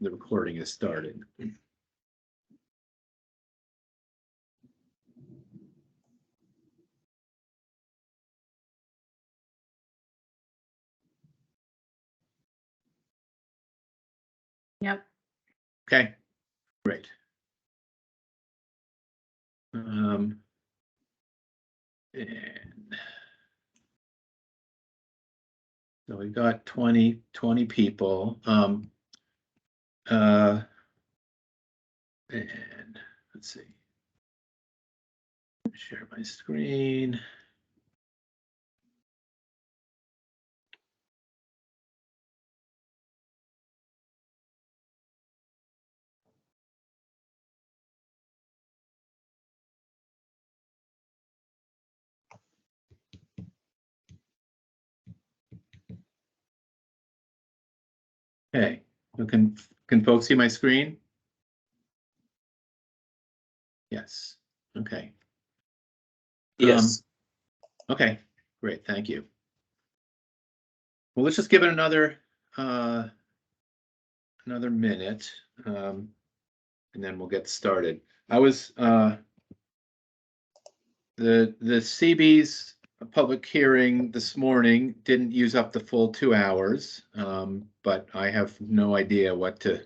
the recording is started. Yep. Okay, great. And so we've got 20 people. And let's see. Share my screen. Okay, can folks see my screen? Yes. Okay. Yes. Okay, great, thank you. Well, let's just give it another minute, and then we'll get started. I was the CB's public hearing this morning didn't use up the full 2 hours, but I have no idea what to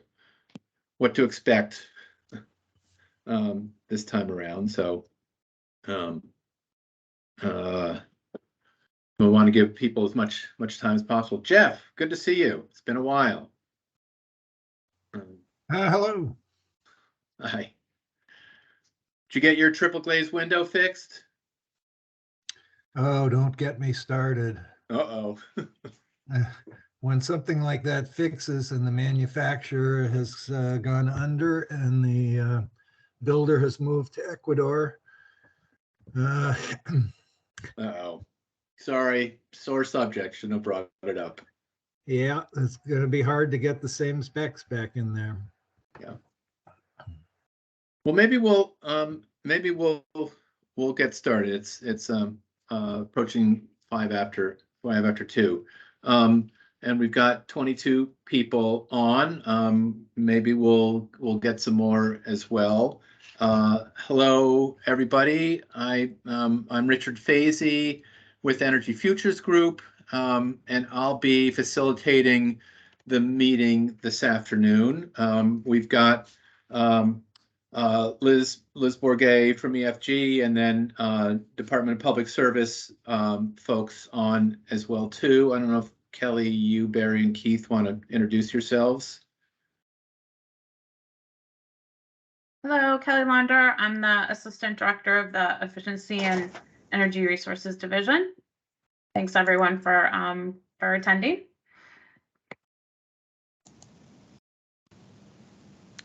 expect this time around. So we want to give people as much time as possible. Jeff, good to see you. It's been a while. Hello. Hi. Did you get your triple glazed window fixed? Oh, don't get me started. Uh-oh. When something like that fixes and the manufacturer has gone under and the builder has moved to Ecuador. Uh-oh. Sorry, sore subject. Shouldn't have brought it up. Yeah, it's going to be hard to get the same specs back in there. Yeah. Well, maybe we'll get started. It's approaching 5 after 2, and we've got 22 people on. Maybe we'll get some more as well. Hello, everybody. I'm Richard Fazy with Energy Futures Group, and I'll be facilitating the meeting this afternoon. We've got Liz Bourget from EFG, and then Department of Public Service folks on as well too. I don't know if Kelly, you, Barry, and Keith want to introduce yourselves. Hello, Kelly Launder. I'm the Assistant Director of the Efficiency and Energy Resources Division. Thanks everyone for attending.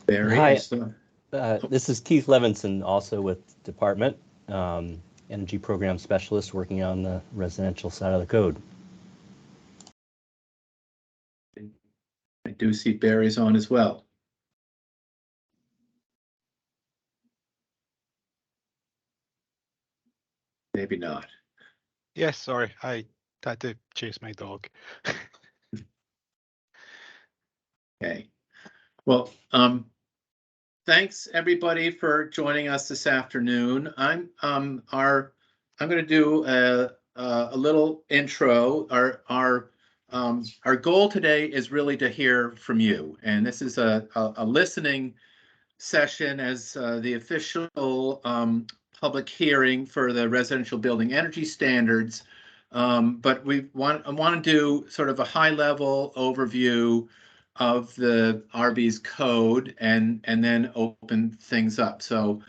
Barry. Hi. This is Keith Levinson, also with Department, Energy Program Specialist working on the residential side of the code. I do see Barry's on as well. Maybe not. Yes, sorry, I had to chase my dog. Okay. Well, thanks everybody for joining us this afternoon. I'm going to do a little intro. Our goal today is really to hear from you, and this is a listening session as the official public hearing for the residential building energy standards. But I want to do sort of a high-level overview of the RBES code and then open things up. So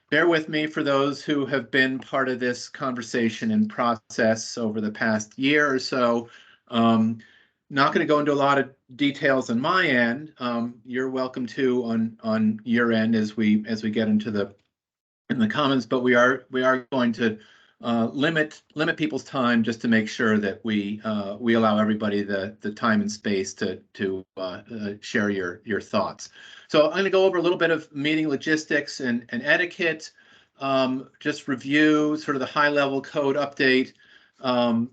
bear with me for those who have been part of this conversation and process over the past year or so. Not going to go into a lot of details on my end. You're welcome to on your end as we get into the comments, but we are going to limit people's time just to make sure that we allow everybody the time and space to share your thoughts. So I'm going to go over a little bit of meeting logistics and etiquette, just review sort of the high level code update, and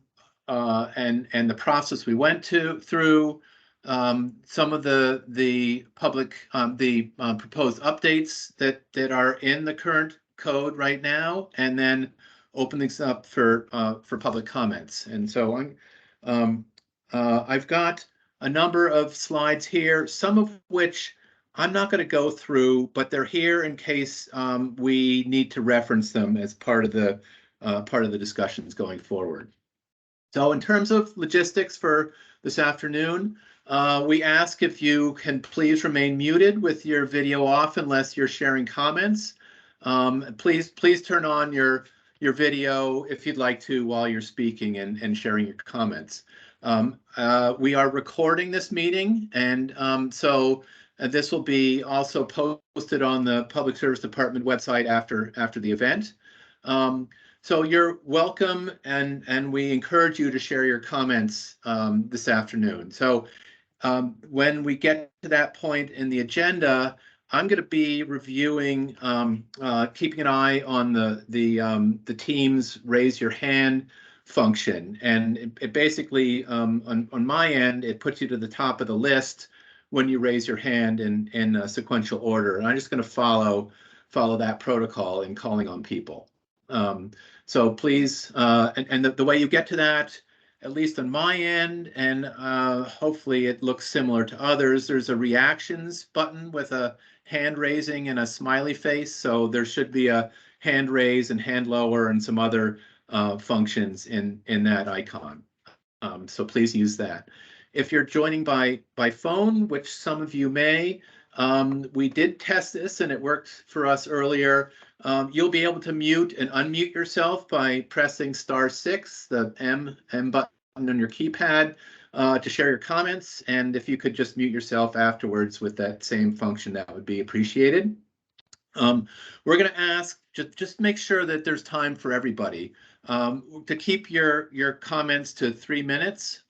the process we went through, some of the public proposed updates that are in the current code right now, and then open things up for public comments. And so I've got a number of slides here, some of which I'm not going to go through, but they're here in case we need to reference them as part of the discussions going forward. So in terms of logistics for this afternoon, we ask if you can please remain muted with your video off unless you're sharing comments. Please turn on your video if you'd like to while you're speaking and sharing your comments. We are recording this meeting, and so this will be also posted on the Public Service Department website after the event. So you're welcome, and we encourage you to share your comments this afternoon. So when we get to that point in the agenda, I'm going to be reviewing, keeping an eye on the team's raise your hand function, and it basically on my end it puts you to the top of the list when you raise your hand in a sequential order, and I'm just going to follow that protocol in calling on people. So please, and the way you get to that, at least on my end, and hopefully it looks similar to others, there's a reactions button with a hand raising and a smiley face. So there should be a hand raise and hand lower and some other functions in that icon. So please use that. If you're joining by phone, which some of you may, we did test this and it worked for us earlier. You'll be able to mute and unmute yourself by pressing *6, the M button on your keypad, to share your comments. And if you could just mute yourself afterwards with that same function, that would be appreciated. We're going to ask, just make sure that there's time for everybody, to keep your comments to 3 minutes.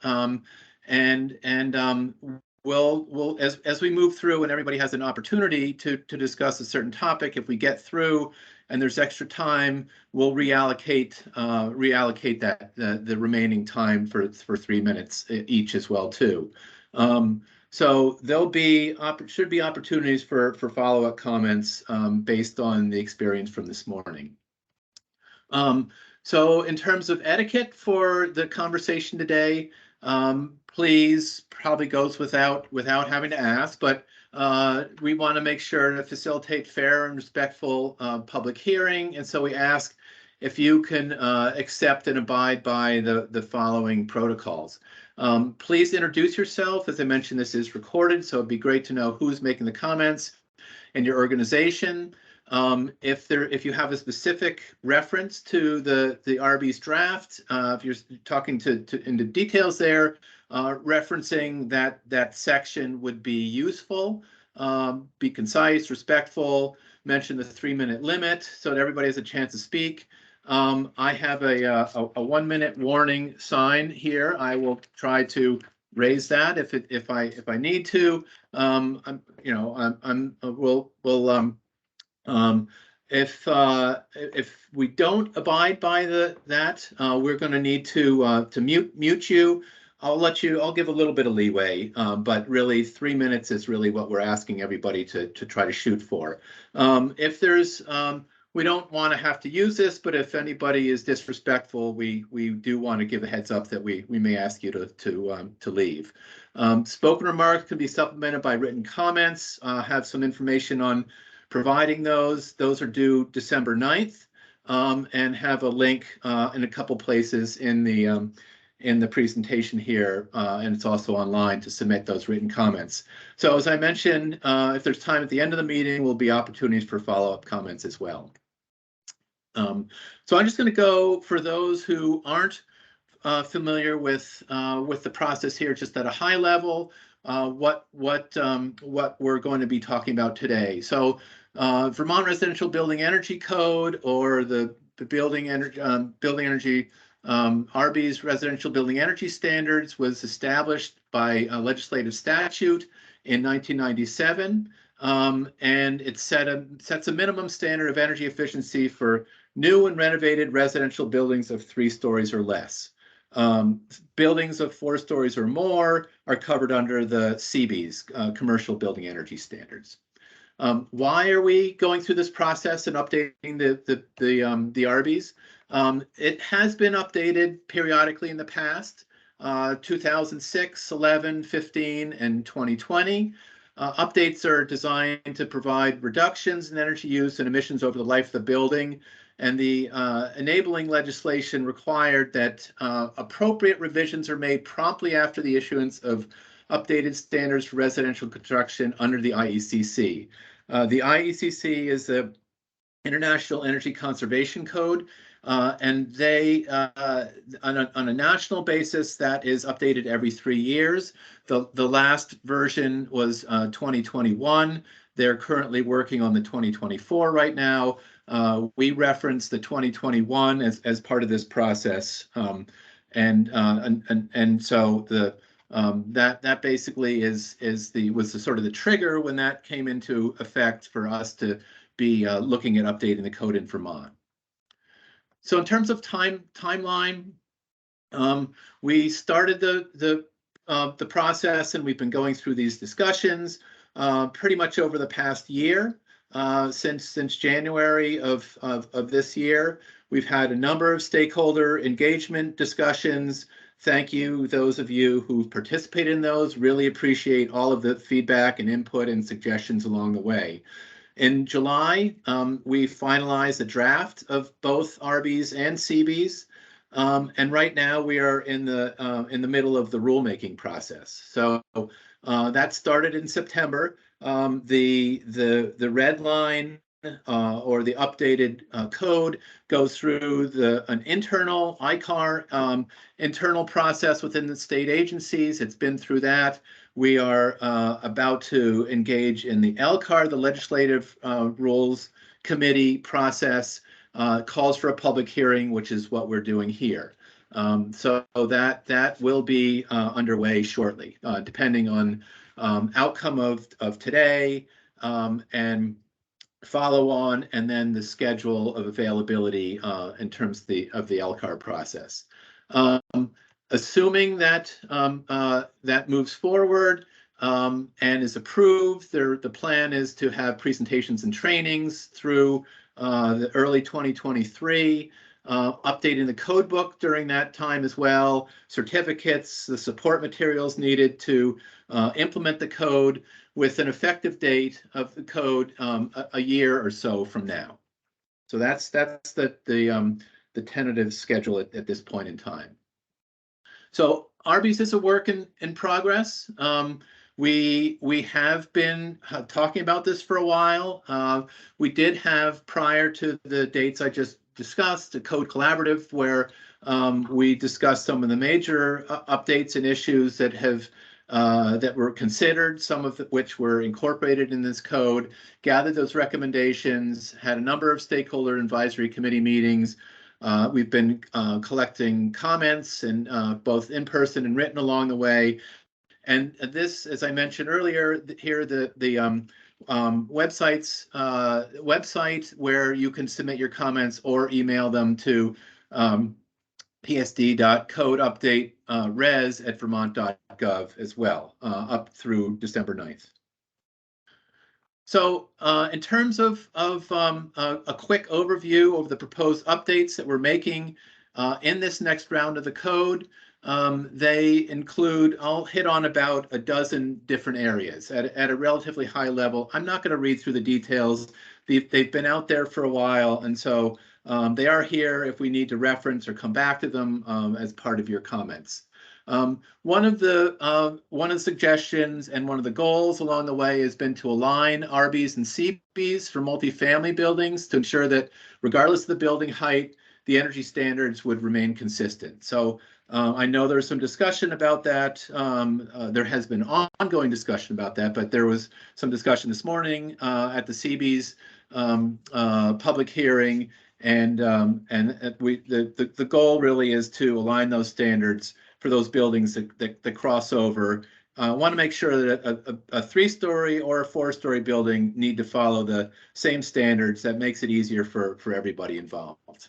We'll as we move through and everybody has an opportunity to discuss a certain topic, if we get through and there's extra time, we'll reallocate that the remaining time for 3 minutes each as well too. So there'll be should be opportunities for follow-up comments based on the experience from this morning. So in terms of etiquette for the conversation today, please, probably goes without having to ask, but we want to make sure to facilitate fair and respectful public hearing, and so we ask if you can accept and abide by the following protocols. Please introduce yourself. As I mentioned, this is recorded, so it'd be great to know who's making the comments and your organization. If you have a specific reference to the RBES draft, if you're talking into details there, referencing that section would be useful. Be concise, respectful, mention the 3-minute limit so that everybody has a chance to speak. I have a 1-minute warning sign here. I will try to raise that if I need to. If we don't abide by that, we're going to need to mute you. I'll give a little bit of leeway, but really 3 minutes is really what we're asking everybody to try to shoot for. If there's we don't want to have to use this, but if anybody is disrespectful, we do want to give a heads up that we may ask you to leave. Spoken remarks can be supplemented by written comments. Have some information on providing those. Those are due December 9th, and have a link in a couple places in the presentation here, and it's also online to submit those written comments. So as I mentioned, if there's time at the end of the meeting, will be opportunities for follow-up comments as well. So I'm just going to go, for those who aren't familiar with the process here, just at a high level, what we're going to be talking about today. So Vermont Residential Building Energy Code, or the Building Energy RBES Residential Building Energy Standards, was established by a legislative statute in 1997, and it sets a minimum standard of energy efficiency for new and renovated residential buildings of 3 stories or less. Buildings of 4 stories or more are covered under the CBES, Commercial Building Energy Standards. Why are we going through this process and updating the RBES? It has been updated periodically in the past, 2006, 11, 15, and 2020. Updates are designed to provide reductions in energy use and emissions over the life of the building, and the enabling legislation required that appropriate revisions are made promptly after the issuance of updated standards for residential construction under the IECC. The IECC is the International Energy Conservation Code, and they, on a national basis, that is updated every 3 years. The last version was 2021. They're currently working on the 2024 right now. We reference the 2021 as part of this process, and so that basically was the sort of the trigger when that came into effect for us to be looking at updating the code in Vermont. So in terms of timeline, we started the process, and we've been going through these discussions pretty much over the past year. Since January of this year, we've had a number of stakeholder engagement discussions. Thank you, those of you who've participated in those. Really appreciate all of the feedback and input and suggestions along the way. In July, we finalized a draft of both RBES and CBES, and right now we are in the middle of the rulemaking process. So that started in September. The red line or the updated code goes through an internal ICAR internal process within the state agencies. It's been through that. We are about to engage in the LCAR, the Legislative Rules Committee process, calls for a public hearing, which is what we're doing here. So that will be underway shortly, depending on outcome of today and follow on, and then the schedule of availability in terms of the LCAR process. Assuming that that moves forward and is approved, the plan is to have presentations and trainings through the early 2023, updating the code book during that time as well, certificates, the support materials needed to implement the code with an effective date of the code a year or so from now. So that's the tentative schedule at this point in time. So RBES is a work in progress. We have been talking about this for a while. We did have, prior to the dates I just discussed, a code collaborative where we discussed some of the major updates and issues that were considered, some of which were incorporated in this code, gathered those recommendations, had a number of stakeholder advisory committee meetings. We've been collecting comments, and both in person and written along the way. And this, as I mentioned earlier, here the website where you can submit your comments or email them to psd.codeupdate.res@vermont.gov as well, up through December 9th. So in terms of a quick overview of the proposed updates that we're making in this next round of the code, they include, I'll hit on about a dozen different areas at a relatively high level. I'm not going to read through the details. They've been out there for a while, and so they are here if we need to reference or come back to them as part of your comments. One of the suggestions and one of the goals along the way has been to align RBES and CBES for multifamily buildings to ensure that, regardless of the building height, the energy standards would remain consistent. So I know there's some discussion about that. There has been ongoing discussion about that, but there was some discussion this morning at the CBES public hearing, and the goal really is to align those standards for those buildings that cross over. I want to make sure that a 3-story or a 4-story building need to follow the same standards. That makes it easier for everybody involved.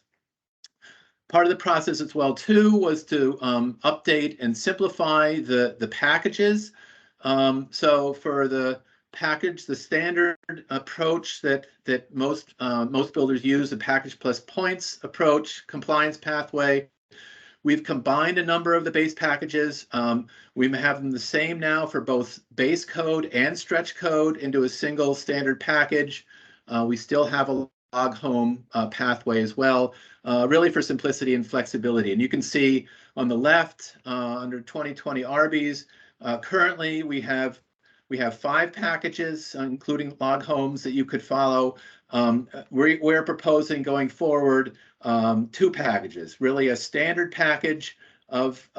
Part of the process as well too was to update and simplify the packages. So for the package, the standard approach that most builders use, the package plus points approach, compliance pathway. We've combined a number of the base packages. We have them the same now for both base code and stretch code into a single standard package. We still have a log home pathway as well, really for simplicity and flexibility. And you can see on the left under 2020 RBES, currently we have 5 packages, including log homes that you could follow. We're proposing going forward 2 packages, really a standard package of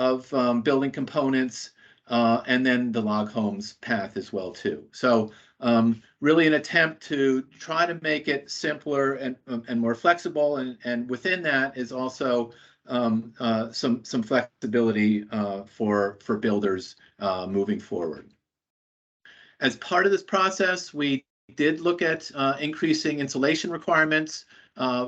building components, and then the log homes path as well too. So really an attempt to try to make it simpler and more flexible, and within that is also some flexibility for builders moving forward. As part of this process, we did look at increasing insulation requirements,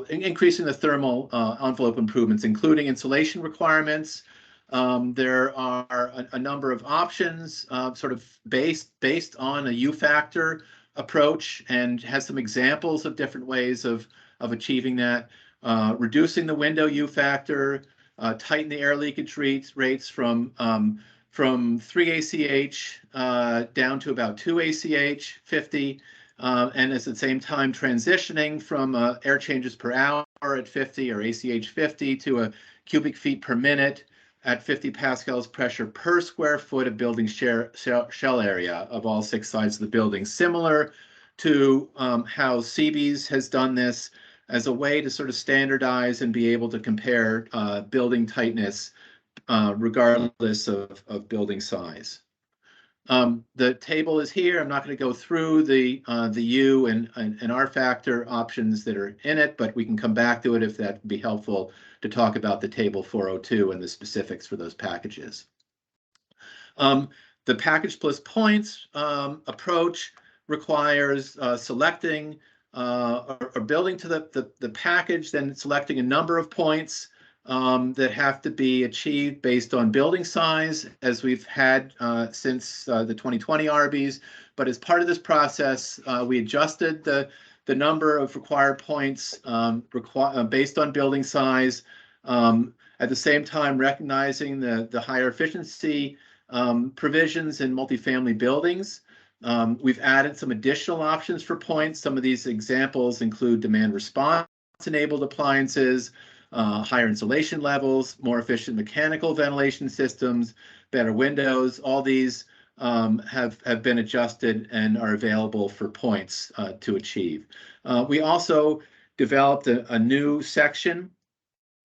increasing the thermal envelope improvements, including insulation requirements. There are a number of options sort of based on a U factor approach, and has some examples of different ways of achieving that. Reducing the window U factor, tighten the air leakage rates from 3 ACH down to about 2 ACH 50, and at the same time transitioning from air changes per hour at 50 or ACH 50 to a cubic feet per minute at 50 pascals pressure per square foot of building shell area of all 6 sides of the building, similar to how RBES has done this as a way to sort of standardize and be able to compare building tightness regardless of building size. The table is here. I'm not going to go through the U and R factor options that are in it, but we can come back to it if that would be helpful to talk about the table 402 and the specifics for those packages. The package plus points approach requires selecting or building to the package, then selecting a number of points that have to be achieved based on building size, as we've had since the 2020 RBES. But as part of this process, we adjusted the number of required points based on building size, at the same time recognizing the higher efficiency provisions in multifamily buildings. We've added some additional options for points. Some of these examples include demand response enabled appliances, higher insulation levels, more efficient mechanical ventilation systems, better windows. All these have been adjusted and are available for points to achieve. We also developed a new section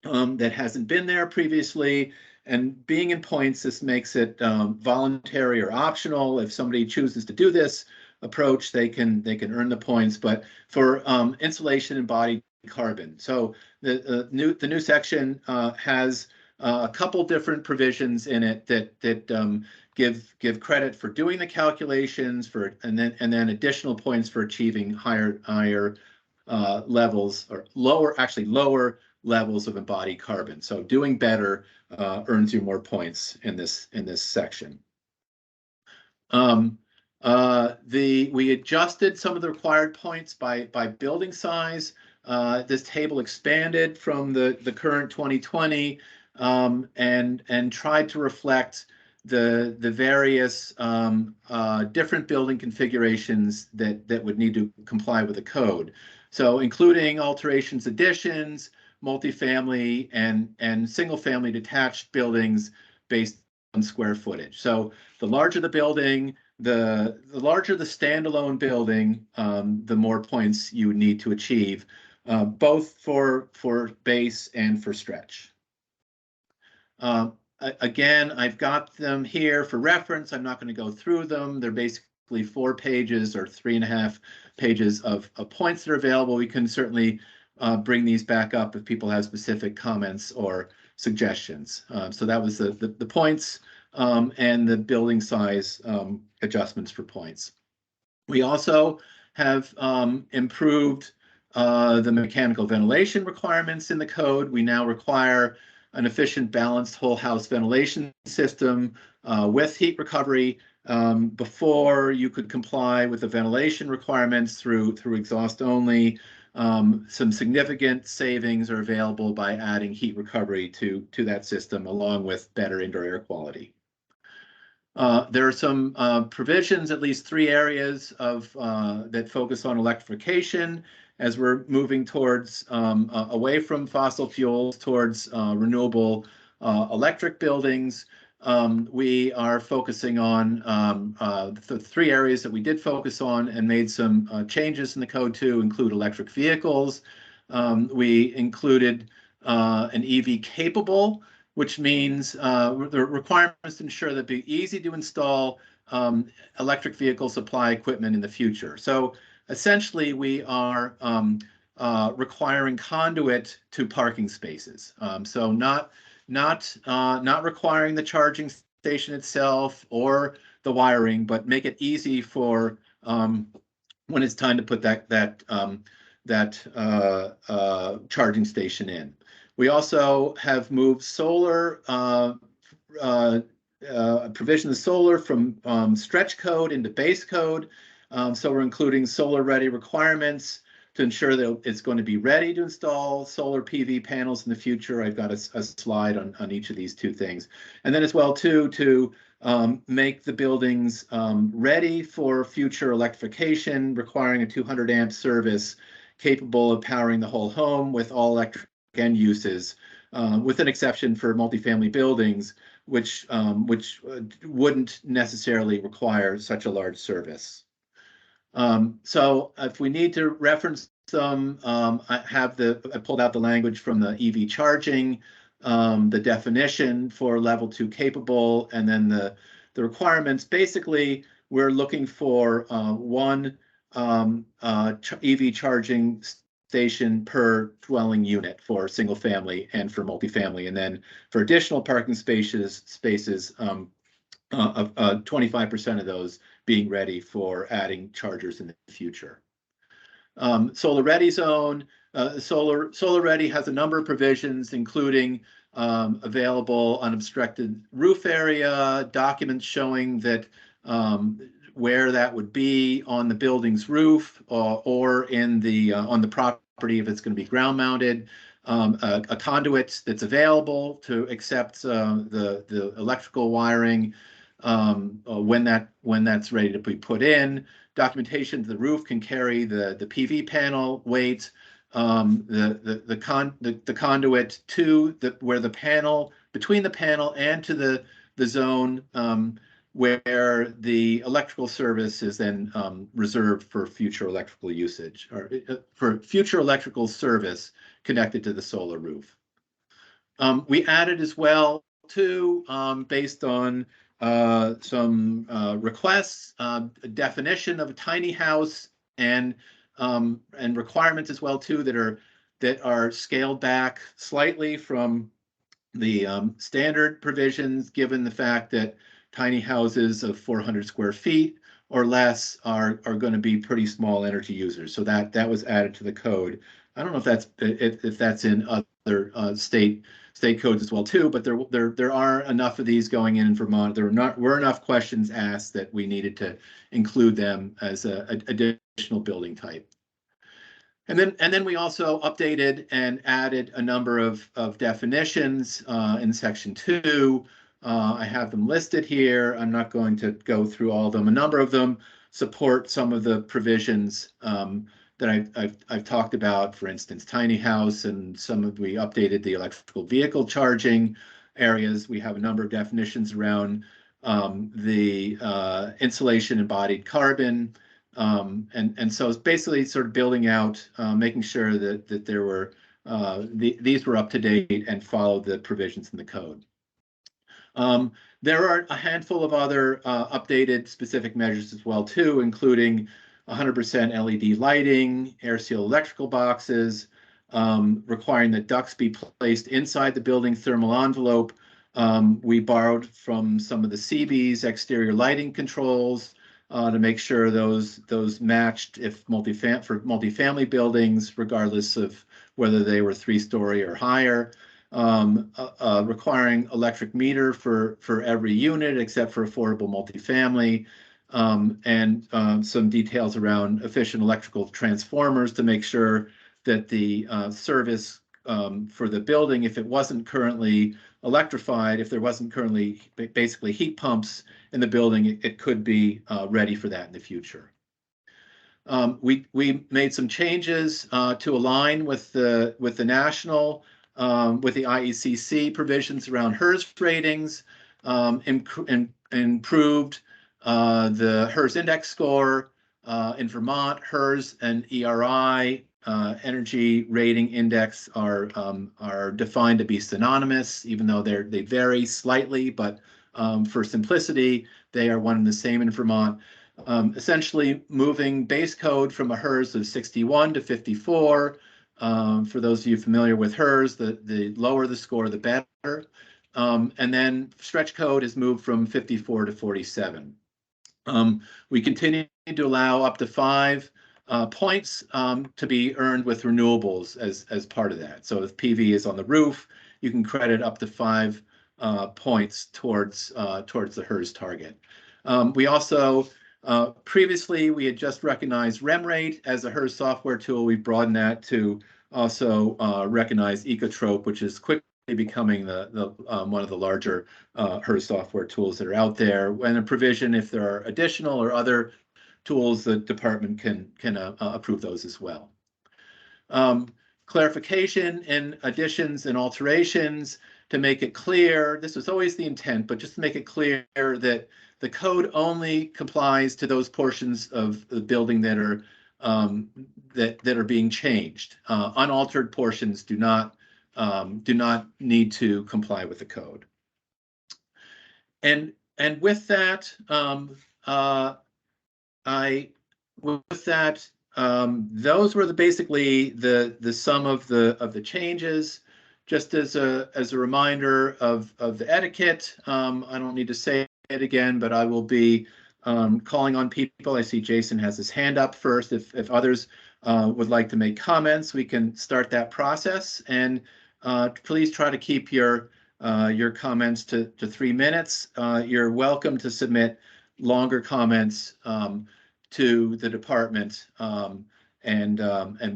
that hasn't been there previously, and being in points, this makes it voluntary or optional. If somebody chooses to do this approach, they can earn the points, but for insulation embodied carbon. So the new section has a couple different provisions in it that give credit for doing the calculations and then additional points for achieving higher levels, or lower levels of embodied carbon. So doing better earns you more points in this section. We adjusted some of the required points by building size. This table expanded from the current 2020 and tried to reflect the various different building configurations that would need to comply with the code. So including alterations, additions, multifamily and single family detached buildings based on square footage. So the larger the building, the larger the standalone building, the more points you would need to achieve, both for base and for stretch. Again, I've got them here for reference. I'm not going to go through them. They're basically 4 pages or 3.5 pages of points that are available. We can certainly bring these back up if people have specific comments or suggestions. So that was the points and the building size adjustments for points. We also have improved the mechanical ventilation requirements in the code. We now require an efficient, balanced whole house ventilation system with heat recovery. Before you could comply with the ventilation requirements through exhaust only. Some significant savings are available by adding heat recovery to that system, along with better indoor air quality. There are some provisions, at least 3 areas of that focus on electrification as we're moving towards away from fossil fuels towards renewable electric buildings. We are focusing on the 3 areas that we did focus on and made some changes in the code to include electric vehicles. We included an EV capable, which means the requirements to ensure that it'd be easy to install electric vehicle supply equipment in the future. So essentially, we are requiring conduit to parking spaces. So not requiring the charging station itself or the wiring, but make it easy for when it's time to put that charging station in. We also have moved solar provision of solar from stretch code into base code. So we're including solar ready requirements to ensure that it's going to be ready to install solar PV panels in the future. I've got a slide on each of these 2 things. And then as well too, to make the buildings ready for future electrification, requiring a 200 amp service capable of powering the whole home with all electric end uses, with an exception for multifamily buildings, which wouldn't necessarily require such a large service. So if we need to reference some, I pulled out the language from the EV charging, the definition for level 2 capable, and then the requirements. Basically, we're looking for 1 EV charging station per dwelling unit for single family and for multifamily, and then for additional parking spaces 25% of those being ready for adding chargers in the future. Solar Ready Zone. Solar Ready has a number of provisions, including available unobstructed roof area, documents showing that where that would be on the building's roof or in the on the property if it's going to be ground mounted. A conduit that's available to accept the electrical wiring when that's ready to be put in. Documentation to the roof can carry the PV panel weight, the conduit to where the panel, between the panel and to the zone where the electrical service is then reserved for future electrical usage, or for future electrical service connected to the solar roof. We added as well too, based on some requests, a definition of a tiny house and requirements as well too that are scaled back slightly from the standard provisions, given the fact that tiny houses of 400 square feet or less are going to be pretty small energy users. So that was added to the code. I don't know if that's in other state codes as well too, but there are enough of these going in Vermont. There were enough questions asked that we needed to include them as an additional building type. And then we also updated and added a number of definitions in section 2. I have them listed here. I'm not going to go through all of them. A number of them support some of the provisions that I've talked about, for instance, tiny house, and we updated the electrical vehicle charging areas. We have a number of definitions around the insulation embodied carbon. And so it's basically sort of building out, making sure that there were these were up to date and followed the provisions in the code. There are a handful of other updated specific measures as well too, including 100% LED lighting, air seal electrical boxes, requiring that ducts be placed inside the building thermal envelope. We borrowed from some of the CB's exterior lighting controls to make sure those matched if for multifamily buildings, regardless of whether they were 3-story or higher. Requiring electric meter for every unit except for affordable multifamily, and some details around efficient electrical transformers to make sure that the service for the building, if it wasn't currently electrified, if there wasn't currently basically heat pumps in the building, it could be ready for that in the future. We made some changes to align with the national, with the IECC provisions around HERS ratings, improved the HERS index score in Vermont. HERS and ERI, energy rating index, are defined to be synonymous, even though they vary slightly, but for simplicity, they are one and the same in Vermont. Essentially moving base code from a HERS of 61 to 54. For those of you familiar with HERS, the lower the score, the better. And then stretch code is moved from 54 to 47. We continue to allow up to 5 points to be earned with renewables as part of that. So if PV is on the roof, you can credit up to 5 points towards the HERS target. We also previously, we had just recognized REMrate as a HERS software tool. We broadened that to also recognize Ecotrope, which is quickly becoming the one of the larger HERS software tools that are out there. And a provision, if there are additional or other tools, the department can approve those as well. Clarification and additions and alterations to make it clear. This was always the intent, but just to make it clear that the code only complies to those portions of the building that are that are being changed. Unaltered portions do not need to comply with the code. And with that, those were basically the sum of the changes. Just as a reminder of the etiquette, I don't need to say it again, but I will be calling on people. I see Jason has his hand up first. If others would like to make comments, we can start that process. And please try to keep your comments to 3 minutes. You're welcome to submit longer comments to the department, and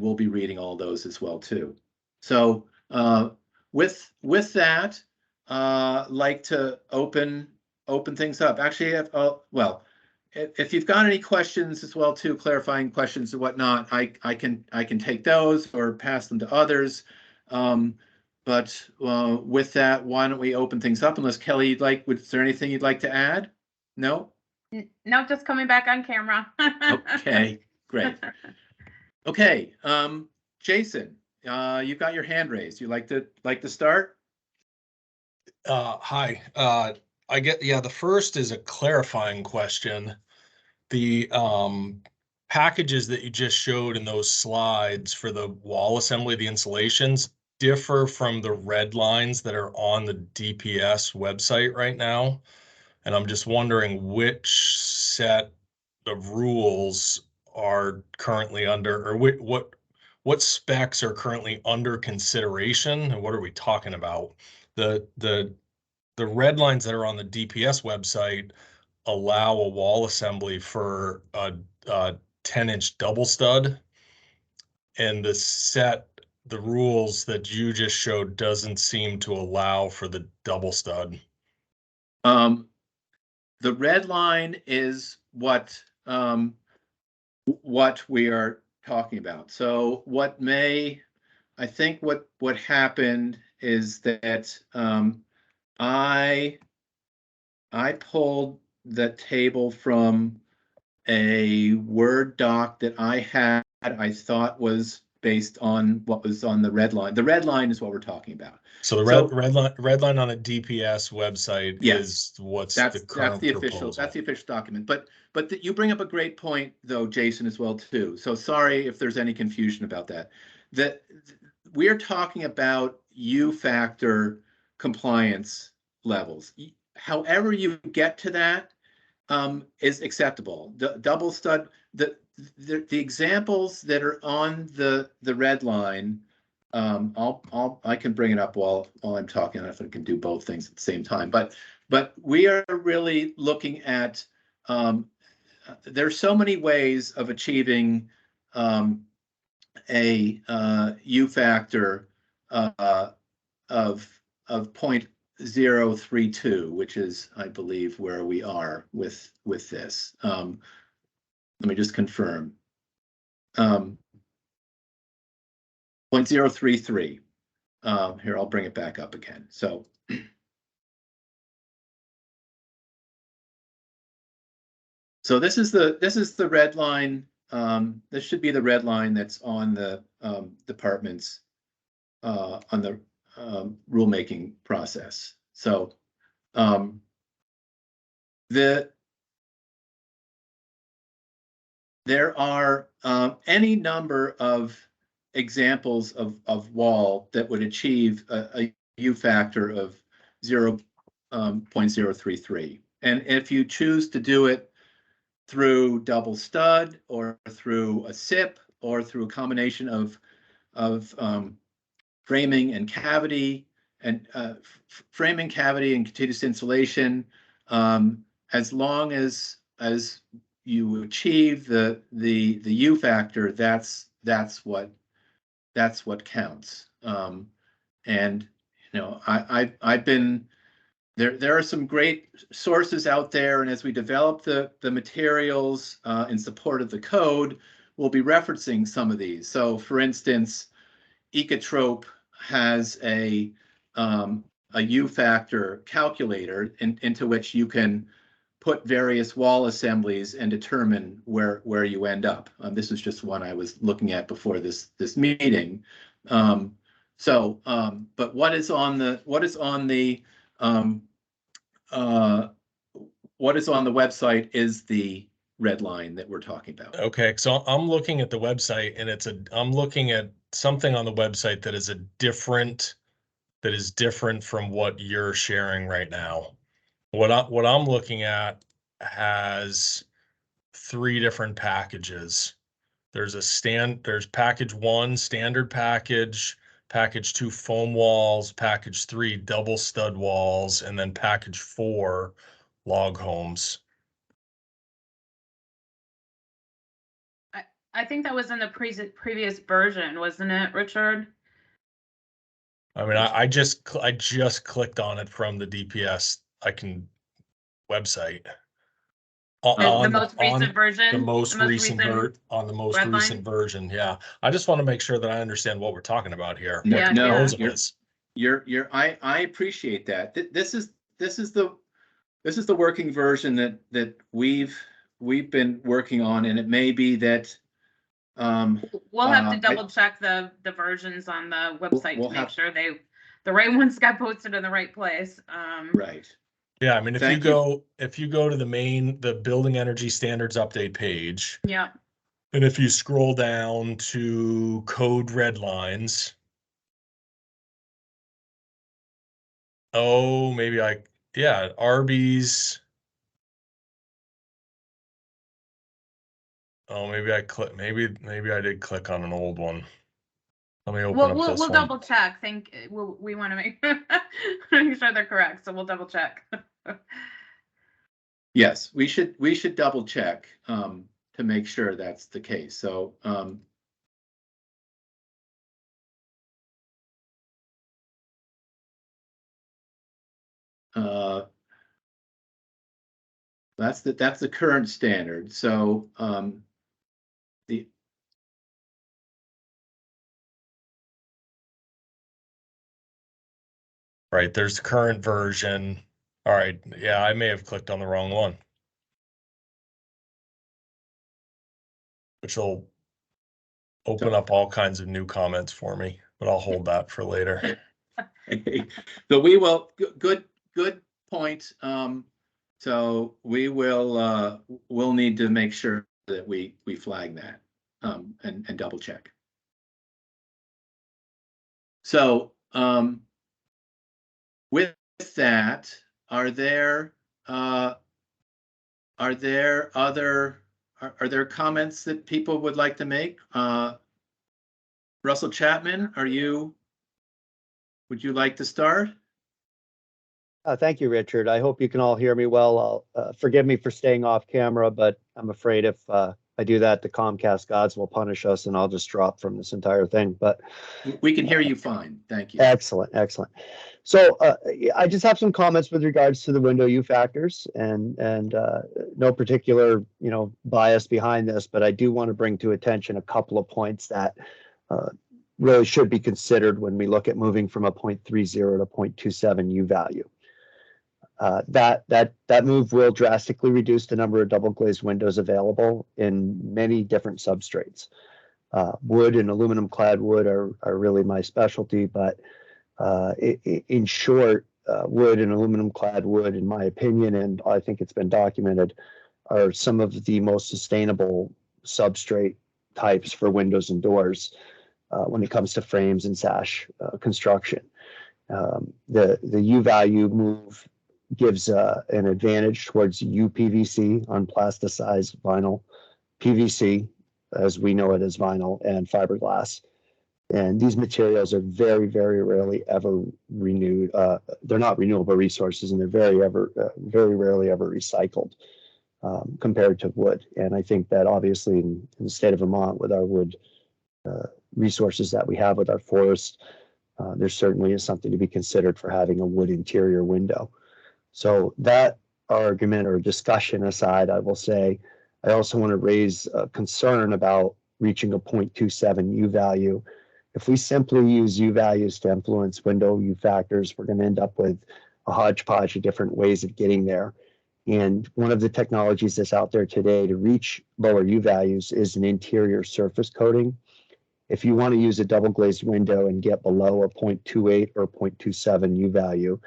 we'll be reading all those as well too. So with that, like to open things up. Actually, well, if you've got any questions as well too, clarifying questions or whatnot, I can take those or pass them to others. But with that, why don't we open things up? Unless Kelly, is there anything you'd like to add? No? No, just coming back on camera. Okay, great. Okay, Jason, you've got your hand raised. You'd like to start? Hi. The first is a clarifying question. The packages that you just showed in those slides for the wall assembly, the installations, differ from the red lines that are on the DPS website right now. And I'm just wondering which set of rules are currently under, or what specs are currently under consideration, and what are we talking about? The red lines that are on the DPS website allow a wall assembly for a 10-inch double stud, and the rules that you just showed doesn't seem to allow for the double stud. The red line is what we are talking about. So I think what happened is that I pulled the table from a Word doc that I had. I thought was based on what was on the red line. The red line is what we're talking about. So the red line on the DPS website is what's the current proposal. That's the official document. But you bring up a great point though, Jason, as well too. So sorry if there's any confusion about that. We're talking about U-factor compliance levels. However you get to that, is acceptable. The double stud, the examples that are on the red line, I can bring it up while I'm talking. I don't know if I can do both things at the same time, but we are really looking at, there's so many ways of achieving a U factor of 0.032, which is, I believe, where we are with this. Let me just confirm. 0.033. Here, I'll bring it back up again. So this is the red line. This should be the red line that's on the department's on the rulemaking process. So there are any number of examples of wall that would achieve a U factor of 0.033. And if you choose to do it through double stud or through a SIP or through a combination of framing and cavity and framing, cavity, and continuous insulation, as long as you achieve the U factor, that's what counts. And I've been there are some great sources out there, and as we develop the materials in support of the code, we'll be referencing some of these. So for instance, Ecotrope has a U factor calculator into which you can put various wall assemblies and determine where you end up. This is just one I was looking at before this meeting. But what is on the website is the red line that we're talking about. Okay, so I'm looking at the website, and I'm looking at something on the website that is different from what you're sharing right now. What I'm looking at has 3 different packages. There's package 1, standard package, package 2, foam walls, package 3, double stud walls, and then package 4, log homes. I think that was in the previous version, wasn't it, Richard? I mean, I just clicked on it from the DPS website. The most recent version? The most recent version, yeah. I just want to make sure that I understand what we're talking about here. Yeah, No, yeah. I appreciate that. This is the working version that we've been working on, and it may be that we'll have to double check the versions on the website to make sure the right ones got posted in the right place. Right. Yeah, I mean, if you go to the building energy standards update page, yeah, and if you scroll down to code red lines, RBES. Oh, maybe I did click on an old one. Let me open up this one. We'll double check. We want to make sure they're correct, so we'll double check. Yes, we should double check to make sure that's the case. So that's the current standard. So right, there's the current version. All right, yeah, I may have clicked on the wrong one, which will open up all kinds of new comments for me, but I'll hold that for later. So we will, good point. So we'll need to make sure that we flag that and double check. So with that, are there are there other, are there comments that people would like to make? Russell Chapman, would you like to start? Thank you, Richard. I hope you can all hear me well. Forgive me for staying off camera, but I'm afraid if I do that, the Comcast gods will punish us and I'll just drop from this entire thing. But We can hear you fine. Thank you. excellent, excellent. So I just have some comments with regards to the window U factors and no particular, bias behind this, but I do want to bring to attention a couple of points that really should be considered when we look at moving from a 0.30 to 0.27 U value. That move will drastically reduce the number of double glazed windows available in many different substrates. Wood and aluminum clad wood are really my specialty, but in short, wood and aluminum clad wood, in my opinion, and I think it's been documented, are some of the most sustainable substrate types for windows and doors when it comes to frames and sash construction. The U value move gives an advantage towards UPVC on plasticized vinyl, PVC, as we know it as vinyl, and fiberglass. And these materials are very, very rarely ever renewed. They're not renewable resources, and they're very rarely ever recycled compared to wood. And I think that obviously in the state of Vermont, with our wood resources that we have with our forest, there certainly is something to be considered for having a wood interior window. So that argument or discussion aside, I will say, I also want to raise a concern about reaching a 0.27 U value. If we simply use U values to influence window U factors, we're going to end up with a hodgepodge of different ways of getting there. And one of the technologies that's out there today to reach lower U values is an interior surface coating. If you want to use a double glazed window and get below a 0.28 or 0.27 U value,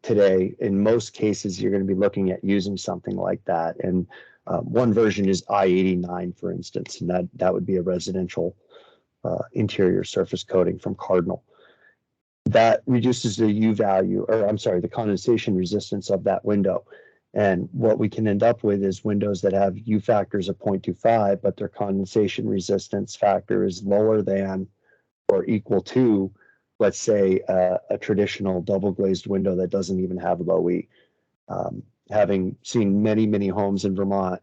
today, in most cases, you're going to be looking at using something like that. And one version is I-89, for instance, and that would be a residential interior surface coating from Cardinal. That reduces the U value, or I'm sorry, the condensation resistance of that window. And what we can end up with is windows that have U factors of 0.25, but their condensation resistance factor is lower than or equal to, let's say, a traditional double glazed window that doesn't even have low E. Having seen many, many homes in Vermont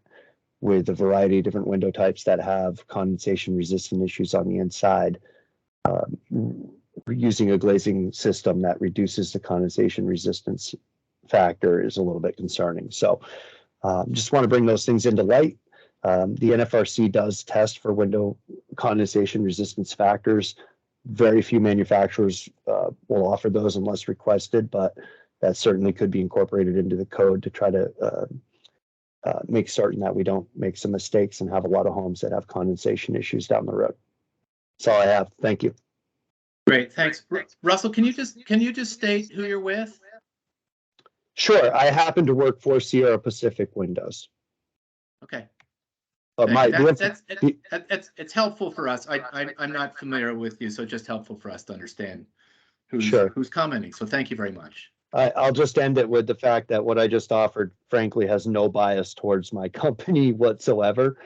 with a variety of different window types that have condensation resistant issues on the inside, using a glazing system that reduces the condensation resistance factor is a little bit concerning. So just want to bring those things into light. The NFRC does test for window condensation resistance factors. Very few manufacturers will offer those unless requested, but that certainly could be incorporated into the code to try to make certain that we don't make some mistakes and have a lot of homes that have condensation issues down the road. That's all I have. Thank you. Great, thanks. Russell, can you just state who you're with? Sure. I happen to work for Sierra Pacific Windows. Okay. But it's helpful for us. I'm not familiar with you, so it's just helpful for us to understand who's commenting. So thank you very much. I'll just end it with the fact that what I just offered, frankly, has no bias towards my company whatsoever.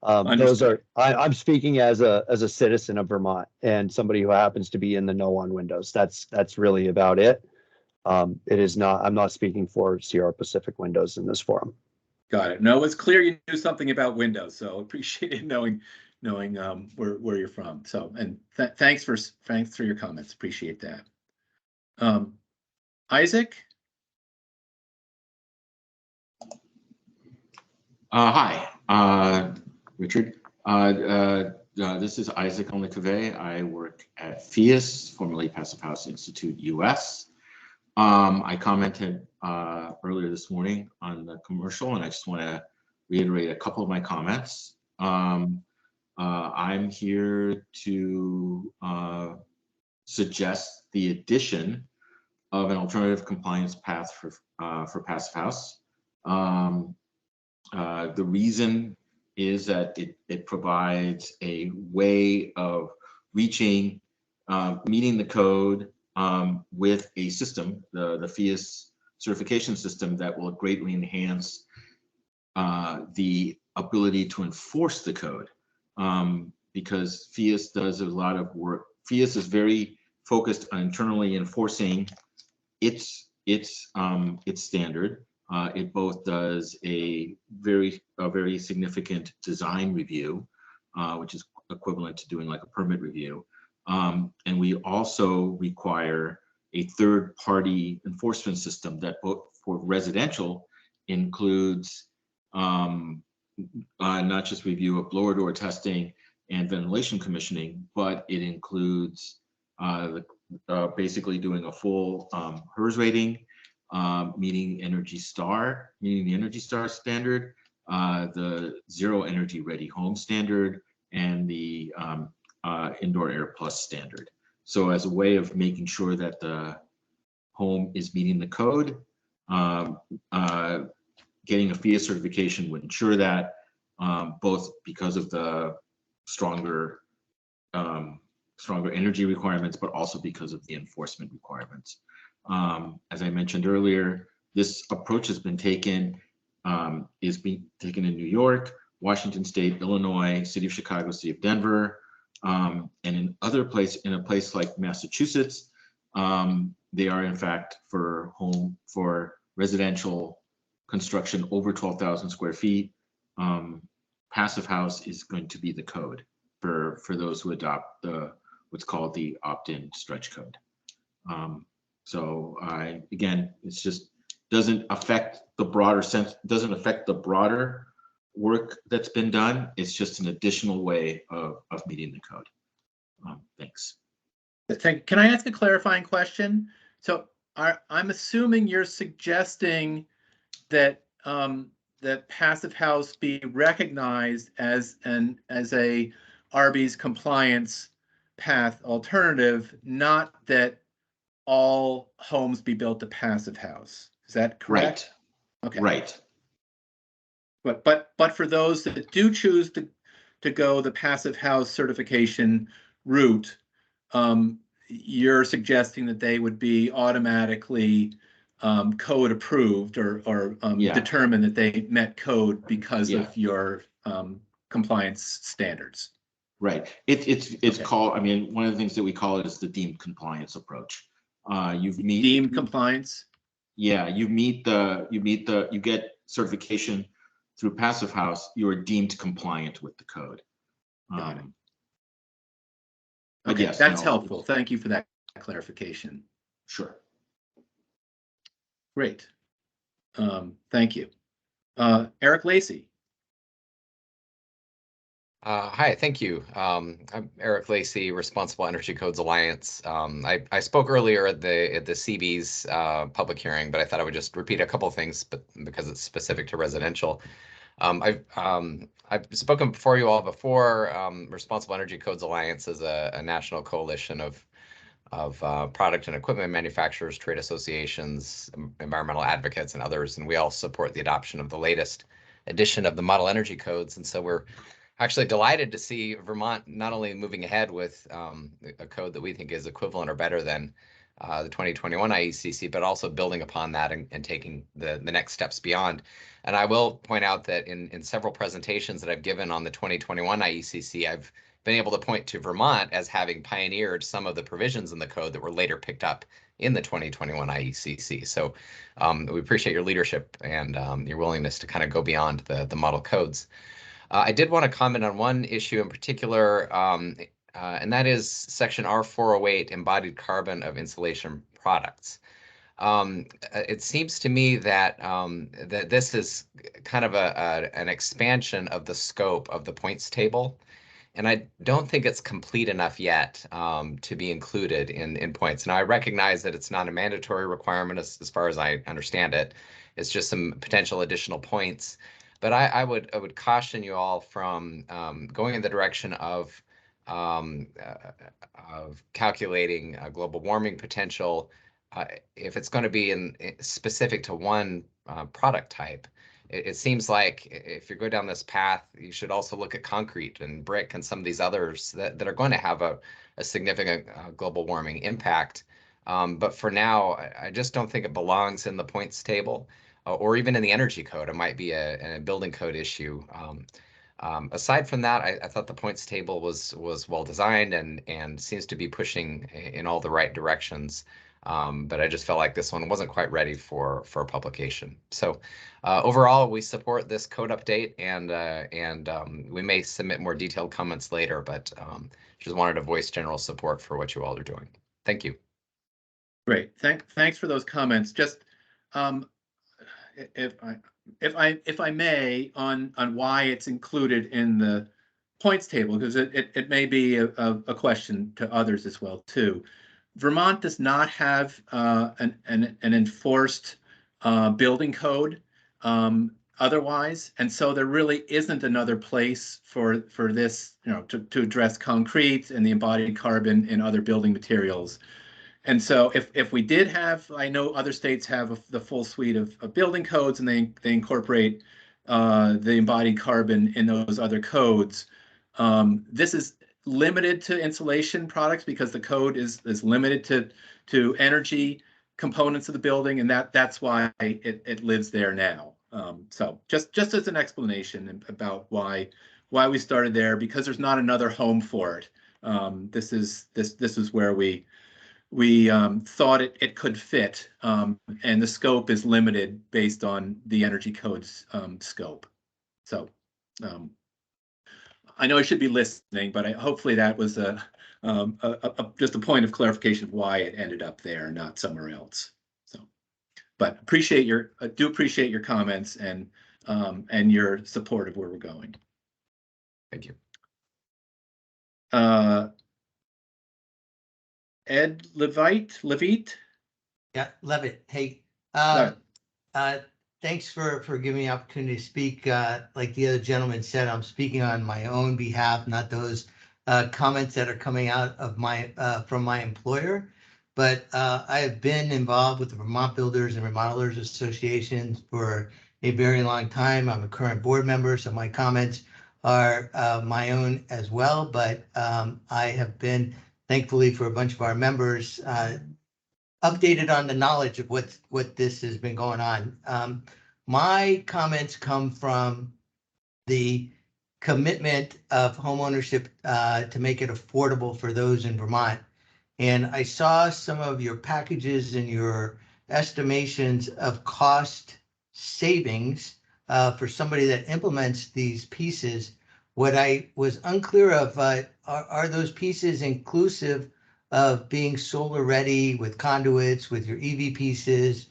I'm speaking as a citizen of Vermont and somebody who happens to be in the know on windows. That's really about it. It is not. I'm not speaking for Sierra Pacific Windows in this forum. Got it. No, it's clear you knew something about Windows, so appreciate knowing where you're from. So, and thanks for your comments. Appreciate that. Isaac. Hi, Richard. This is Isaac Onlikave. I work at FIES, formerly Passive House Institute US. I commented earlier this morning on the commercial, and I just want to reiterate a couple of my comments. I'm here to suggest the addition of an alternative compliance path for Passive House. The reason is that it provides a way of reaching, meeting the code with a system, the FIES certification system, that will greatly enhance the ability to enforce the code, because FIAS does a lot of work. FIAS is very focused on internally enforcing its standard. It both does a very significant design review, which is equivalent to doing like a permit review. And we also require a third-party enforcement system that both for residential includes not just review of blower door testing and ventilation commissioning, but it includes basically doing a full HERS rating, meeting the Energy Star standard, the Zero Energy Ready Home standard, and the Indoor Air Plus standard. So as a way of making sure that the home is meeting the code, getting a FIA certification would ensure that, both because of the stronger energy requirements, but also because of the enforcement requirements. As I mentioned earlier, this approach has been taken, is being taken in New York, Washington State, Illinois, City of Chicago, City of Denver, and in a place like Massachusetts. They are in fact for residential construction over 12,000 square feet. Passive house is going to be the code for those who adopt what's called the opt-in stretch code. So again, it's just doesn't affect the broader sense, doesn't affect the broader work that's been done. It's just an additional way of meeting the code. Thanks. Can I ask a clarifying question? So I'm assuming you're suggesting that that passive house be recognized as a RBES compliance path alternative, not that all homes be built to passive house. Is that correct? Right. Okay. Right. But for those that do choose to go the passive house certification route, you're suggesting that they would be automatically code approved or Yeah. determine that they met code because Yeah. of your compliance standards. Right. It's Okay. called, I mean, one of the things that we call it is the deemed compliance approach. Deemed compliance? Yeah, you get certification through passive house, you are deemed compliant with the code. Got it. But Okay, yes, that's no, helpful. Thank you for that clarification. Sure. Great. Thank you. Eric Lacey. Hi, thank you. I'm Eric Lacey, Responsible Energy Codes Alliance. I spoke earlier at the CB's public hearing, but I thought I would just repeat a couple of things, but because it's specific to residential. I've spoken before you all before. Responsible Energy Codes Alliance is a national coalition of product and equipment manufacturers, trade associations, environmental advocates, and others, and we all support the adoption of the latest edition of the Model Energy Codes, and so we're actually delighted to see Vermont not only moving ahead with a code that we think is equivalent or better than the 2021 IECC, but also building upon that and taking the next steps beyond. And I will point out that in several presentations that I've given on the 2021 IECC, I've been able to point to Vermont as having pioneered some of the provisions in the code that were later picked up in the 2021 IECC. So we appreciate your leadership and your willingness to kind of go beyond the model codes. I did want to comment on one issue in particular, and that is section R408, embodied carbon of insulation products. It seems to me that that this is kind of an expansion of the scope of the points table, and I don't think it's complete enough yet to be included in points. Now, I recognize that it's not a mandatory requirement as far as I understand it. It's just some potential additional points. But I would caution you all from going in the direction of calculating global warming potential if it's going to be specific to one product type. It seems like if you go down this path, you should also look at concrete and brick and some of these others that are going to have a significant global warming impact. But for now, I just don't think it belongs in the points table. or even in the energy code, it might be a building code issue. Aside from that, I thought the points table was well designed and seems to be pushing in all the right directions. But I just felt like this one wasn't quite ready for publication. So overall, we support this code update, and we may submit more detailed comments later, but just wanted to voice general support for what you all are doing. Thank you. Great. Thanks for those comments. Just if I may, on why it's included in the points table, because it may be a question to others as well too. Vermont does not have an enforced building code otherwise, and so there really isn't another place for this, to address concrete and the embodied carbon in other building materials. And so if we did have, I know other states have the full suite of building codes, and they incorporate the embodied carbon in those other codes. This is limited to insulation products because the code is limited to energy components of the building, and that's why it lives there now. So just as an explanation about why we started there, because there's not another home for it. This is where we thought it could fit, and the scope is limited based on the energy code's scope. So I know I should be listening, but hopefully that was just a point of clarification of why it ended up there, not somewhere else. So, but do appreciate your comments and your support of where we're going. Thank you. Ed Levitt. Yeah, Levitt. Hey, thanks for giving me the opportunity to speak. Like the other gentleman said, I'm speaking on my own behalf, not those comments that are coming out of from my employer. But I have been involved with the Vermont Builders and Remodelers Association for a very long time. I'm a current board member, so my comments are my own as well. But I have been, thankfully for a bunch of our members, updated on the knowledge of what this has been going on. My comments come from the commitment of homeownership to make it affordable for those in Vermont. And I saw some of your packages and your estimations of cost savings for somebody that implements these pieces. What I was unclear of, are those pieces inclusive of being solar ready with conduits, with your EV pieces,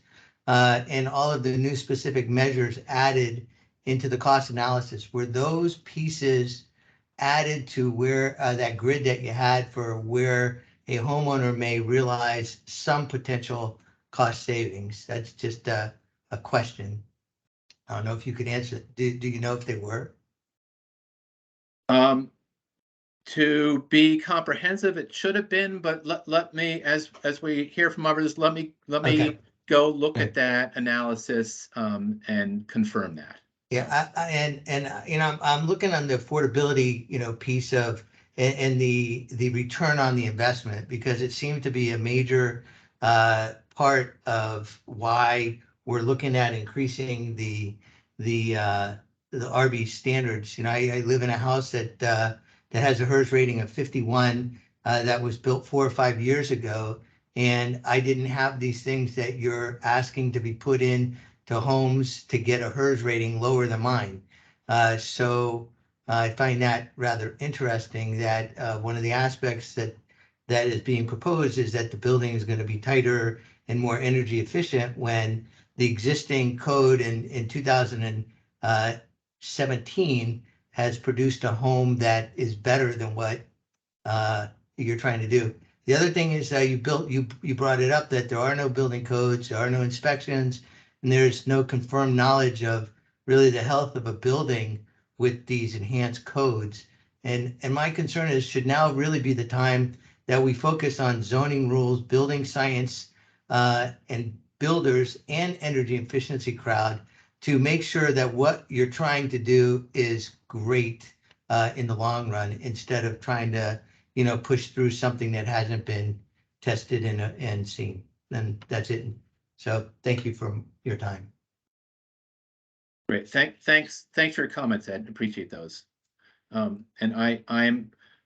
and all of the new specific measures added into the cost analysis? Were those pieces added to where that grid that you had for where a homeowner may realize some potential cost savings? That's just a question. I don't know if you could answer. Do you know if they were? To be comprehensive, it should have been, but let me, as we hear from others, let me Okay. go look at that analysis and confirm that. Yeah, I'm looking on the affordability, piece of and the return on the investment, because it seemed to be a major part of why we're looking at increasing the RBES standards. I live in a house that has a HERS rating of 51 that was built 4 or 5 years ago, and I didn't have these things that you're asking to be put in to homes to get a HERS rating lower than mine. So I find that rather interesting that one of the aspects that is being proposed is that the building is going to be tighter and more energy efficient, when the existing code in 2017 has produced a home that is better than what you're trying to do. The other thing is you brought it up that there are no building codes, there are no inspections, and there's no confirmed knowledge of really the health of a building with these enhanced codes. And my concern is, should now really be the time that we focus on zoning rules, building science, and builders and energy efficiency crowd to make sure that what you're trying to do is great in the long run, instead of trying to push through something that hasn't been tested and seen. And that's it. So thank you for your time. Great. Thanks for your comments, Ed. Appreciate those. And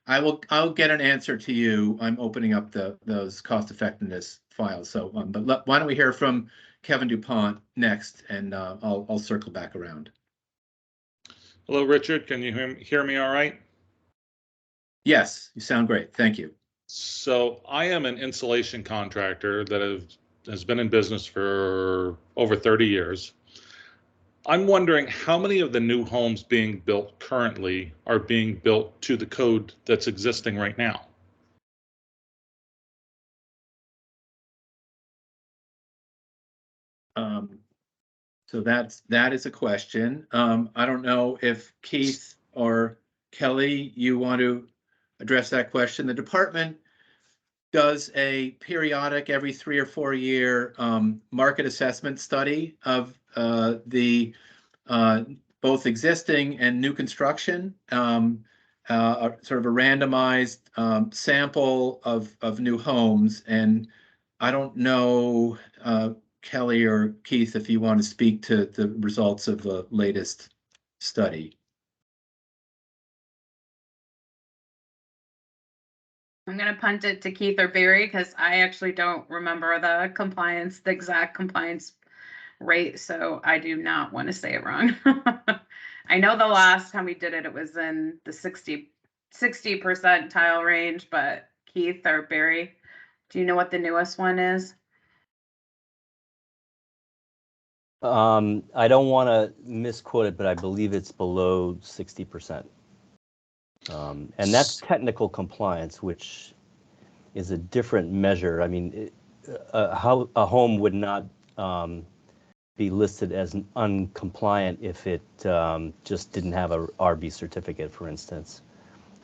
I'll get an answer to you. I'm opening up those cost effectiveness files. So, but why don't we hear from Kevin DuPont next, and I'll circle back around. Hello, Richard. Can you hear me all right? Yes, you sound great. Thank you. So I am an insulation contractor that has been in business for over 30 years. I'm wondering how many of the new homes being built currently are being built to the code that's existing right now? So that is a question. I don't know if Keith or Kelly, you want to address that question. The department does a periodic, every 3 or 4 year market assessment study of the both existing and new construction, sort of a randomized sample of new homes. And I don't know, Kelly or Keith, if you want to speak to the results of the latest study. I'm gonna punt it to Keith or Barry because I actually don't remember the exact compliance rate, so I do not want to say it wrong. I know the last time we did it, it was in the 60 percentile range, but Keith or Barry, do you know what the newest one is? I don't want to misquote it, but I believe it's below 60%. And that's technical compliance, which is a different measure. I mean, how a home would not be listed as uncompliant if it just didn't have a RB certificate, for instance.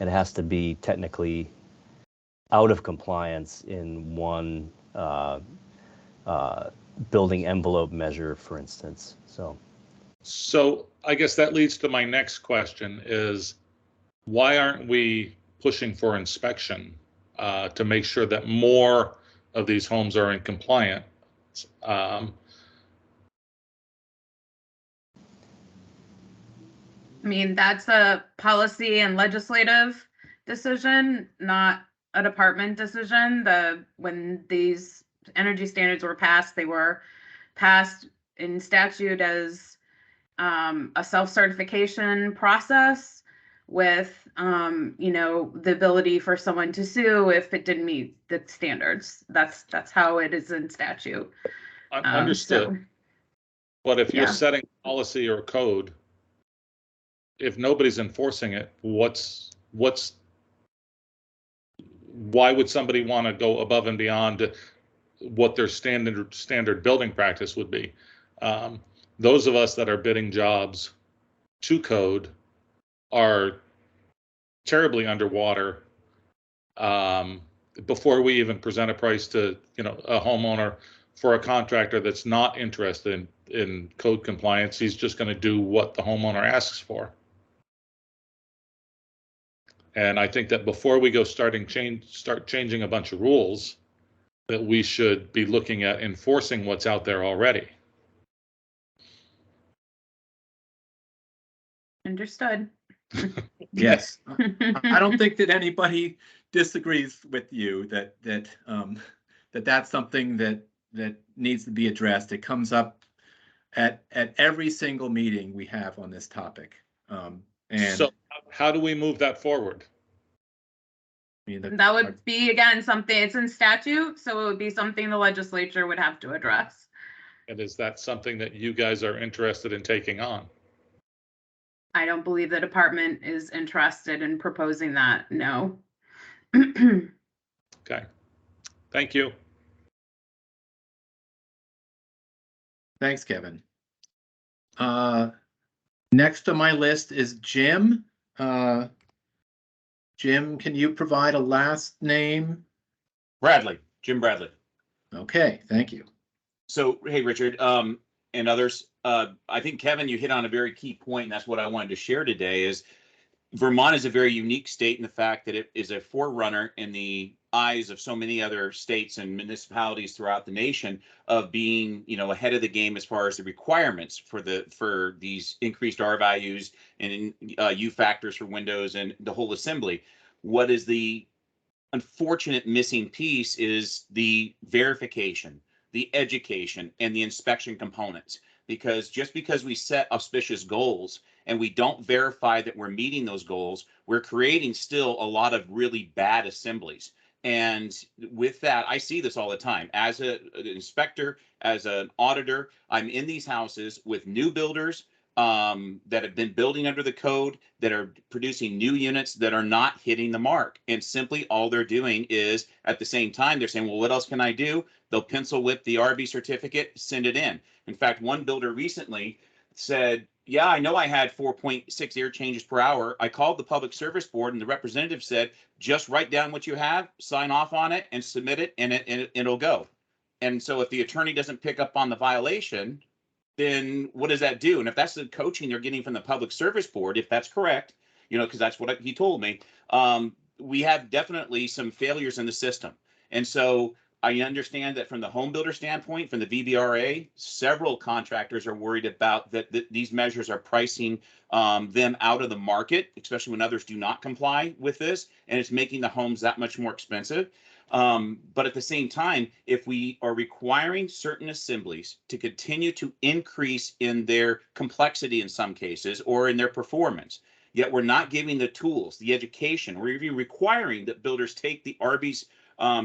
It has to be technically out of compliance in one building envelope measure, for instance. So I guess that leads to my next question is, why aren't we pushing for inspection to make sure that more of these homes are in compliance? I mean, that's a policy and legislative decision, not a department decision. When these energy standards were passed, they were passed in statute as a self-certification process with, the ability for someone to sue if it didn't meet the standards. That's how it is in statute. Understood. So, but if you're yeah. setting policy or code, if nobody's enforcing it, why would somebody want to go above and beyond what their standard building practice would be? Those of us that are bidding jobs to code are terribly underwater before we even present a price to a homeowner for a contractor that's not interested in code compliance. He's just going to do what the homeowner asks for. And I think that before we go start changing a bunch of rules, that we should be looking at enforcing what's out there already. Understood. Yes, I don't think that anybody disagrees with you that's something that needs to be addressed. It comes up at every single meeting we have on this topic. And so how do we move that forward? That would be, again, something, it's in statute, so it would be something the legislature would have to address. And is that something that you guys are interested in taking on? I don't believe the department is interested in proposing that, no. Okay, thank you. Thanks, Kevin. Next on my list is Jim. Jim, can you provide a last name? Bradley, Jim Bradley. Okay, thank you. So, hey, Richard, and others, I think, Kevin, you hit on a very key point, and that's what I wanted to share today is Vermont is a very unique state in the fact that it is a forerunner in the eyes of so many other states and municipalities throughout the nation of being, ahead of the game as far as the requirements for these increased R values and U factors for windows and the whole assembly. What is the unfortunate missing piece is the verification, the education, and the inspection components. Because just because we set auspicious goals and we don't verify that we're meeting those goals, we're creating still a lot of really bad assemblies. And with that, I see this all the time. As an inspector, as an auditor, I'm in these houses with new builders that have been building under the code, that are producing new units that are not hitting the mark. And simply all they're doing is, at the same time, they're saying, well, what else can I do? They'll pencil whip the RB certificate, send it in. In fact, one builder recently said, yeah, I know I had 4.6 air changes per hour. I called the public service board and the representative said, just write down what you have, sign off on it and submit it, and it'll go. And so if the attorney doesn't pick up on the violation, then what does that do? And if that's the coaching they're getting from the public service board, if that's correct, because that's what he told me, we have definitely some failures in the system. And so I understand that from the home builder standpoint, from the VBRA, several contractors are worried about that these measures are pricing them out of the market, especially when others do not comply with this, and it's making the homes that much more expensive. But at the same time, if we are requiring certain assemblies to continue to increase in their complexity in some cases or in their performance, yet we're not giving the tools, the education, or even requiring that builders take the RBES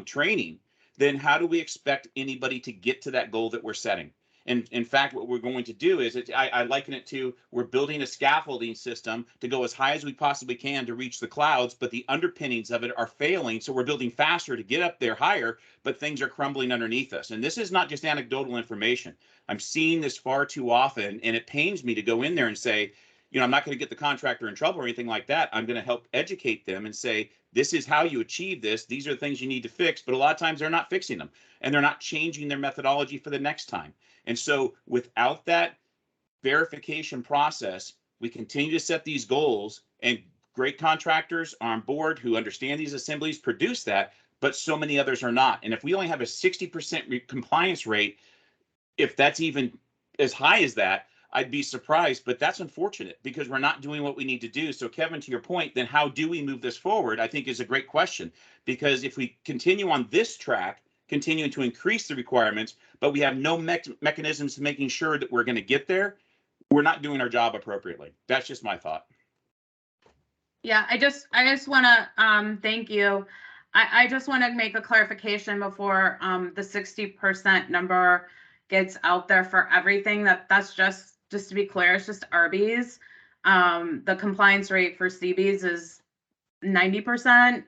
training, then how do we expect anybody to get to that goal that we're setting? And in fact, what we're going to do is, I liken it to, we're building a scaffolding system to go as high as we possibly can to reach the clouds, but the underpinnings of it are failing. So we're building faster to get up there higher, but things are crumbling underneath us. And this is not just anecdotal information. I'm seeing this far too often, and it pains me to go in there and say, I'm not going to get the contractor in trouble or anything like that. I'm going to help educate them and say, this is how you achieve this. These are the things you need to fix. But a lot of times they're not fixing them, and they're not changing their methodology for the next time. And so without that verification process, we continue to set these goals, and great contractors are on board who understand these assemblies produce that, but so many others are not. And if we only have a 60% compliance rate, if that's even as high as that, I'd be surprised, but that's unfortunate because we're not doing what we need to do. So Kevin, to your point, then how do we move this forward? I think is a great question, because if we continue on this track, continuing to increase the requirements, but we have no mechanisms to making sure that we're going to get there, we're not doing our job appropriately. That's just my thought. Yeah, I just want to thank you. I just want to make a clarification before the 60% number gets out there for everything. That's just to be clear, it's just RBES. The compliance rate for CBs is 90%,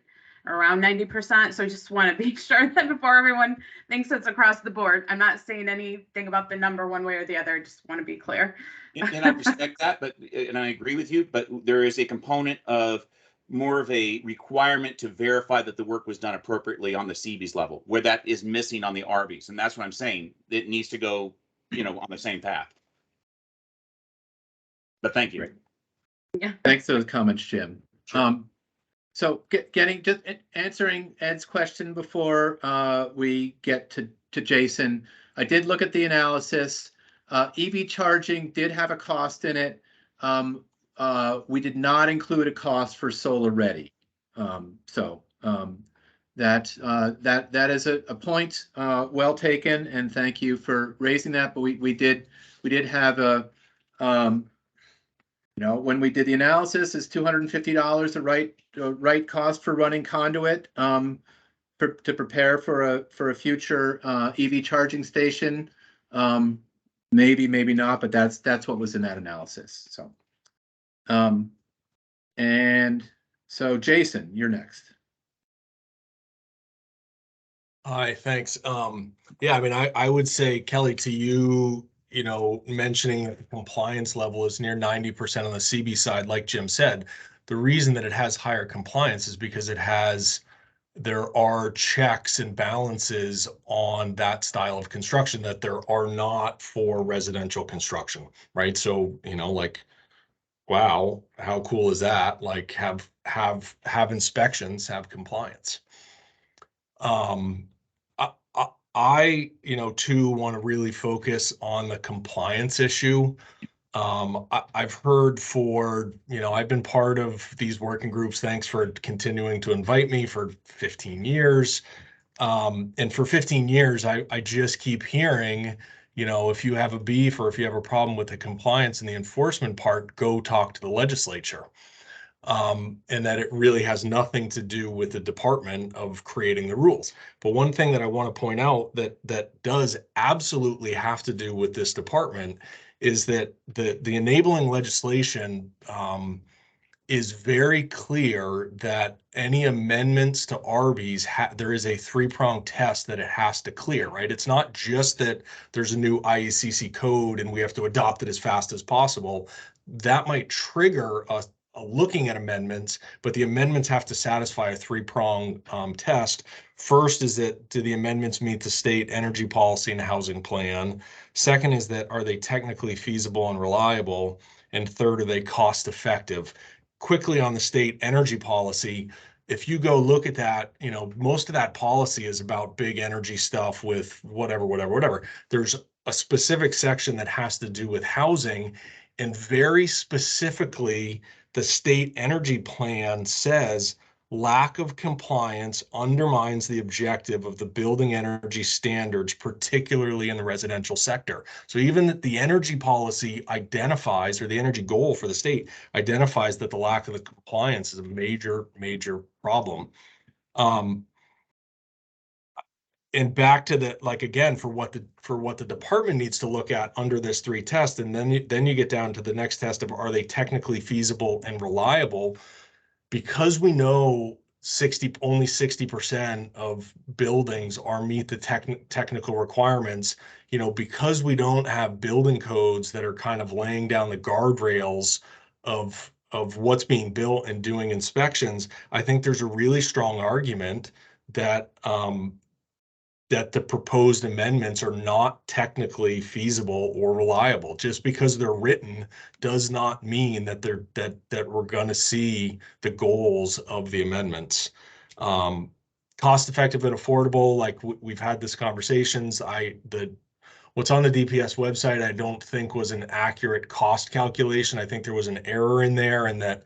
around 90%. So I just want to be sure that before everyone thinks it's across the board, I'm not saying anything about the number one way or the other. I just want to be clear. And I respect that, and I agree with you, but there is a component of more of a requirement to verify that the work was done appropriately on the CBs level, where that is missing on the RBs. And that's what I'm saying. It needs to go, on the same path. But thank you. Yeah. Thanks for those comments, Jim. Sure. So just answering Ed's question before we get to Jason. I did look at the analysis. EV charging did have a cost in it. We did not include a cost for solar ready. That is a point well taken, and thank you for raising that. But we did have a when we did the analysis, is $250 the right cost for running conduit to prepare for a future EV charging station. Maybe not, but that's what was in that analysis. So, and so Jason, you're next. Hi, thanks. Yeah, I mean, I would say, Kelly, to you, mentioning that the compliance level is near 90% on the CB side, like Jim said, the reason that it has higher compliance is because there are checks and balances on that style of construction that there are not for residential construction, right? So, like wow, how cool is that? Like have inspections, have compliance. I too want to really focus on the compliance issue. I've heard I've been part of these working groups. Thanks for continuing to invite me for 15 years. And for 15 years, I just keep hearing, if you have a beef or if you have a problem with the compliance and the enforcement part, go talk to the legislature. And that it really has nothing to do with the department of creating the rules. But one thing that I want to point out that does absolutely have to do with this department is that the enabling legislation is very clear that any amendments to RBES, there is a three-pronged test that it has to clear, right? It's not just that there's a new IECC code and we have to adopt it as fast as possible. That might trigger a looking at amendments, but the amendments have to satisfy a three-prong test. First is that, do the amendments meet the state energy policy and housing plan? Second is that, are they technically feasible and reliable? And third, are they cost effective? Quickly on the state energy policy, if you go look at that, most of that policy is about big energy stuff with whatever. There's a specific section that has to do with housing, and very specifically, the state energy plan says lack of compliance undermines the objective of the building energy standards, particularly in the residential sector. So even the energy policy identifies, or the energy goal for the state identifies, that the lack of the compliance is a major problem. And back to the, like, again, for what the department needs to look at under this three test, and then you get down to the next test of, are they technically feasible and reliable? Because we know only 60% of buildings meet the technical requirements, because we don't have building codes that are kind of laying down the guardrails of what's being built and doing inspections, I think there's a really strong argument that that the proposed amendments are not technically feasible or reliable. Just because they're written does not mean that we're going to see the goals of the amendments. Cost effective and affordable, like we've had this conversations. What's on the DPS website, I don't think was an accurate cost calculation. I think there was an error in there, and that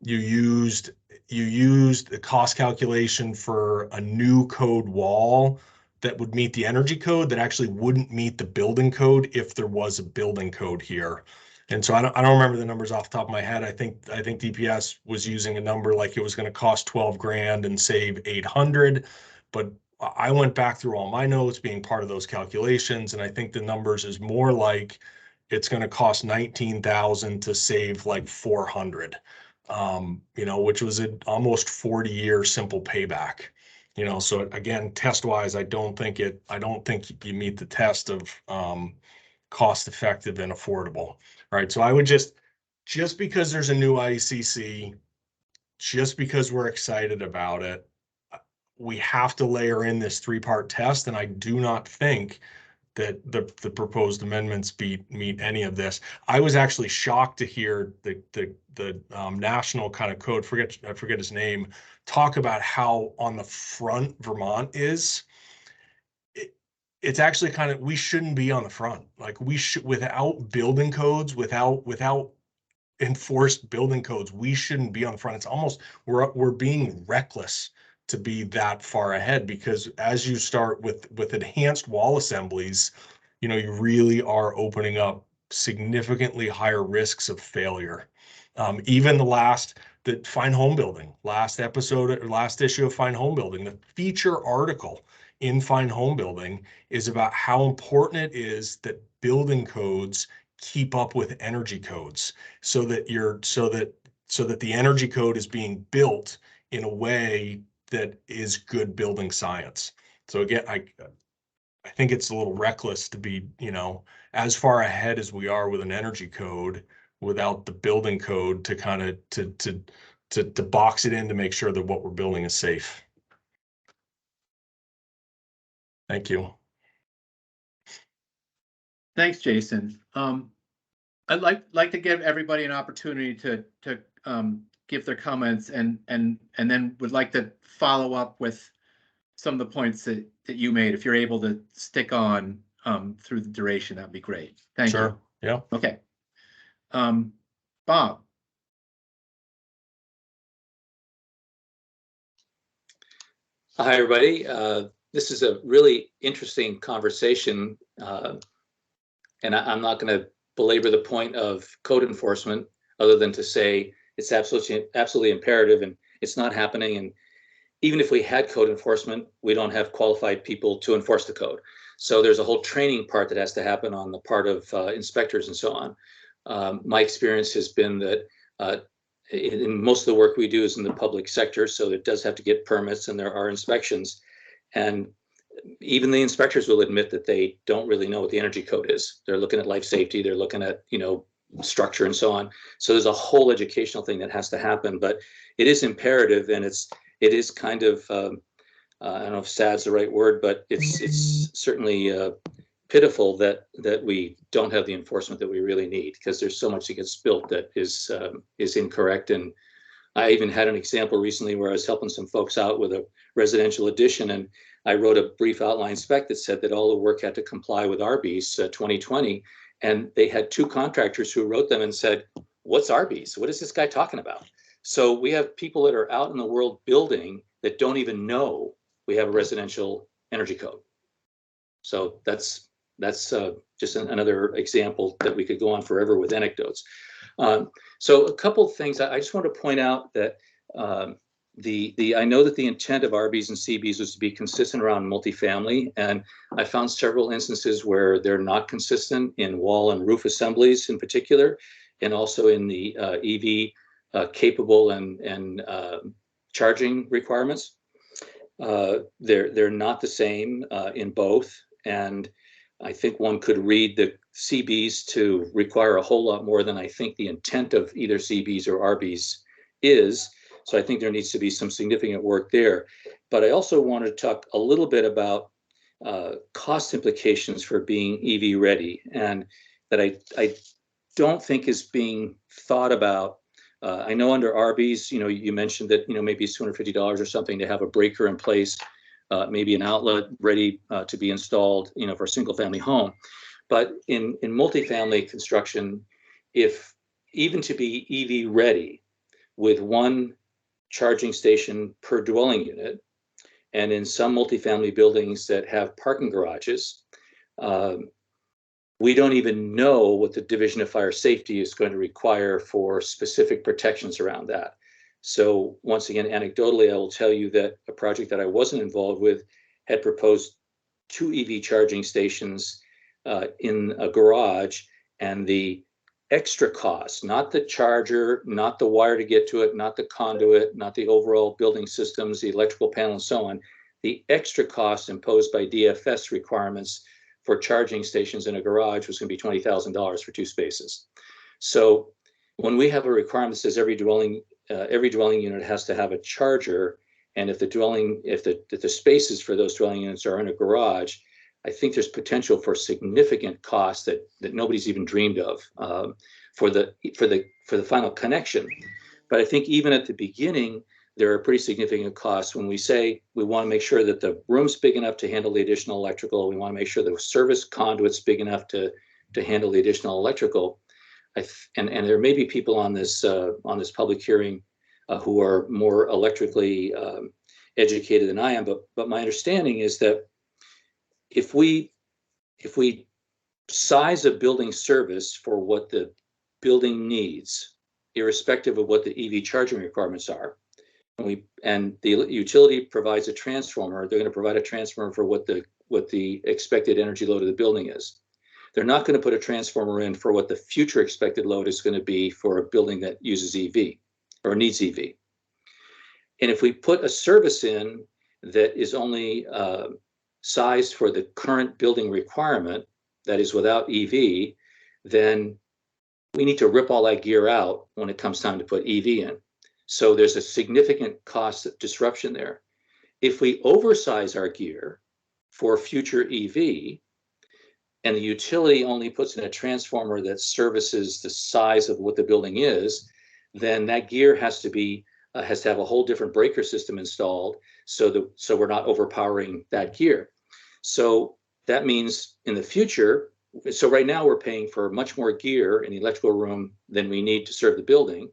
you used the cost calculation for a new code wall that would meet the energy code that actually wouldn't meet the building code if there was a building code here. And so I don't remember the numbers off the top of my head. I think DPS was using a number like it was going to cost 12 grand and save 800, but I went back through all my notes being part of those calculations, and I think the numbers is more like it's going to cost 19,000 to save like 400, which was an almost 40-year simple payback. So again, test-wise, I don't think you meet the test of cost effective and affordable. Right. So I would just because there's a new IECC, just because we're excited about it, we have to layer in this three-part test, and I do not think that the proposed amendments meet any of this. I was actually shocked to hear the national kind of code, I forget his name, talk about how on the front Vermont is. It's actually kind of, we shouldn't be on the front. Like, we should, without building codes, without enforced building codes, we shouldn't be on the front. It's almost, we're being reckless to be that far ahead, because as you start with enhanced wall assemblies, you really are opening up significantly higher risks of failure. Even the Fine Home Building, last issue of Fine Home Building, the feature article in Fine Home Building is about how important it is that building codes keep up with energy codes, so that the energy code is being built in a way that is good building science. So again, I think it's a little reckless to be, as far ahead as we are with an energy code without the building code to kind of to box it in to make sure that what we're building is safe. Thank you. Thanks, Jason. I'd like to give everybody an opportunity to give their comments and then would like to follow up with some of the points that you made. If you're able to stick on through the duration, that'd be great. Thank you. Sure, yeah. Okay. Bob. Hi, everybody. This is a really interesting conversation, and I'm not going to belabor the point of code enforcement other than to say it's absolutely imperative, and it's not happening. And even if we had code enforcement, we don't have qualified people to enforce the code. So there's a whole training part that has to happen on the part of inspectors and so on. My experience has been that in most of the work we do is in the public sector, so it does have to get permits and there are inspections. And even the inspectors will admit that they don't really know what the energy code is. They're looking at life safety, they're looking at, structure and so on. So there's a whole educational thing that has to happen, but it is imperative, and it is kind of, I don't know if sad's the right word, but it's certainly pitiful that we don't have the enforcement that we really need, because there's so much that gets built that is incorrect. And I even had an example recently where I was helping some folks out with a residential addition, and I wrote a brief outline spec that said that all the work had to comply with RBES 2020, and they had two contractors who wrote them and said, "What's RBES? What is this guy talking about?" So we have people that are out in the world building that don't even know we have a residential energy code. So that's just another example that we could go on forever with anecdotes. So a couple of things I just want to point out that I know that the intent of RBES and CBES was to be consistent around multifamily, and I found several instances where they're not consistent in wall and roof assemblies in particular, and also in the EV capable and charging requirements. They're not the same in both, and I think one could read the CBES to require a whole lot more than I think the intent of either CBES or RBES is. So I think there needs to be some significant work there. But I also want to talk a little bit about cost implications for being EV ready, and that I don't think is being thought about. I know under RBES, you mentioned that, maybe it's $250 or something to have a breaker in place, maybe an outlet ready to be installed, for a single family home. But in multifamily construction, if even to be EV ready with one charging station per dwelling unit, and in some multifamily buildings that have parking garages, we don't even know what the Division of Fire Safety is going to require for specific protections around that. So once again, anecdotally, I will tell you that a project that I wasn't involved with had proposed 2 EV charging stations in a garage, and the extra cost, not the charger, not the wire to get to it, not the conduit, not the overall building systems, the electrical panel and so on, the extra cost imposed by DFS requirements for charging stations in a garage was going to be $20,000 for 2 spaces. So when we have a requirement that says every dwelling unit has to have a charger, and if the spaces for those dwelling units are in a garage, I think there's potential for significant costs that nobody's even dreamed of for the final connection. But I think even at the beginning, there are pretty significant costs when we say we want to make sure that the room's big enough to handle the additional electrical. We want to make sure the service conduit's big enough to handle the additional electrical. And there may be people on this public hearing who are more electrically educated than I am, but my understanding is that if we size a building service for what the building needs, irrespective of what the EV charging requirements are, and the utility provides a transformer, they're going to provide a transformer for what the expected energy load of the building is. They're not going to put a transformer in for what the future expected load is going to be for a building that uses EV or needs EV. And if we put a service in that is only sized for the current building requirement, that is without EV, then we need to rip all that gear out when it comes time to put EV in. So there's a significant cost disruption there. If we oversize our gear for future EV, and the utility only puts in a transformer that services the size of what the building is, then that gear has to have a whole different breaker system installed so we're not overpowering that gear. So that means in the future, so right now we're paying for much more gear in the electrical room than we need to serve the building.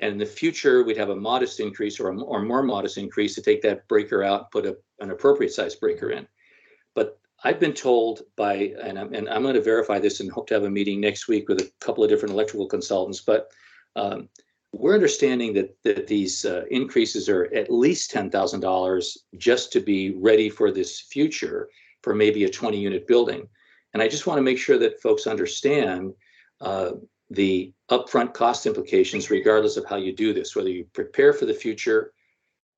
And in the future, we'd have a modest increase or more modest increase to take that breaker out and put an appropriate size breaker in. But I've been told by, and I'm going to verify this and hope to have a meeting next week with a couple of different electrical consultants, but we're understanding that these increases are at least $10,000 just to be ready for this future for maybe a 20-unit building. And I just want to make sure that folks understand the upfront cost implications, regardless of how you do this, whether you prepare for the future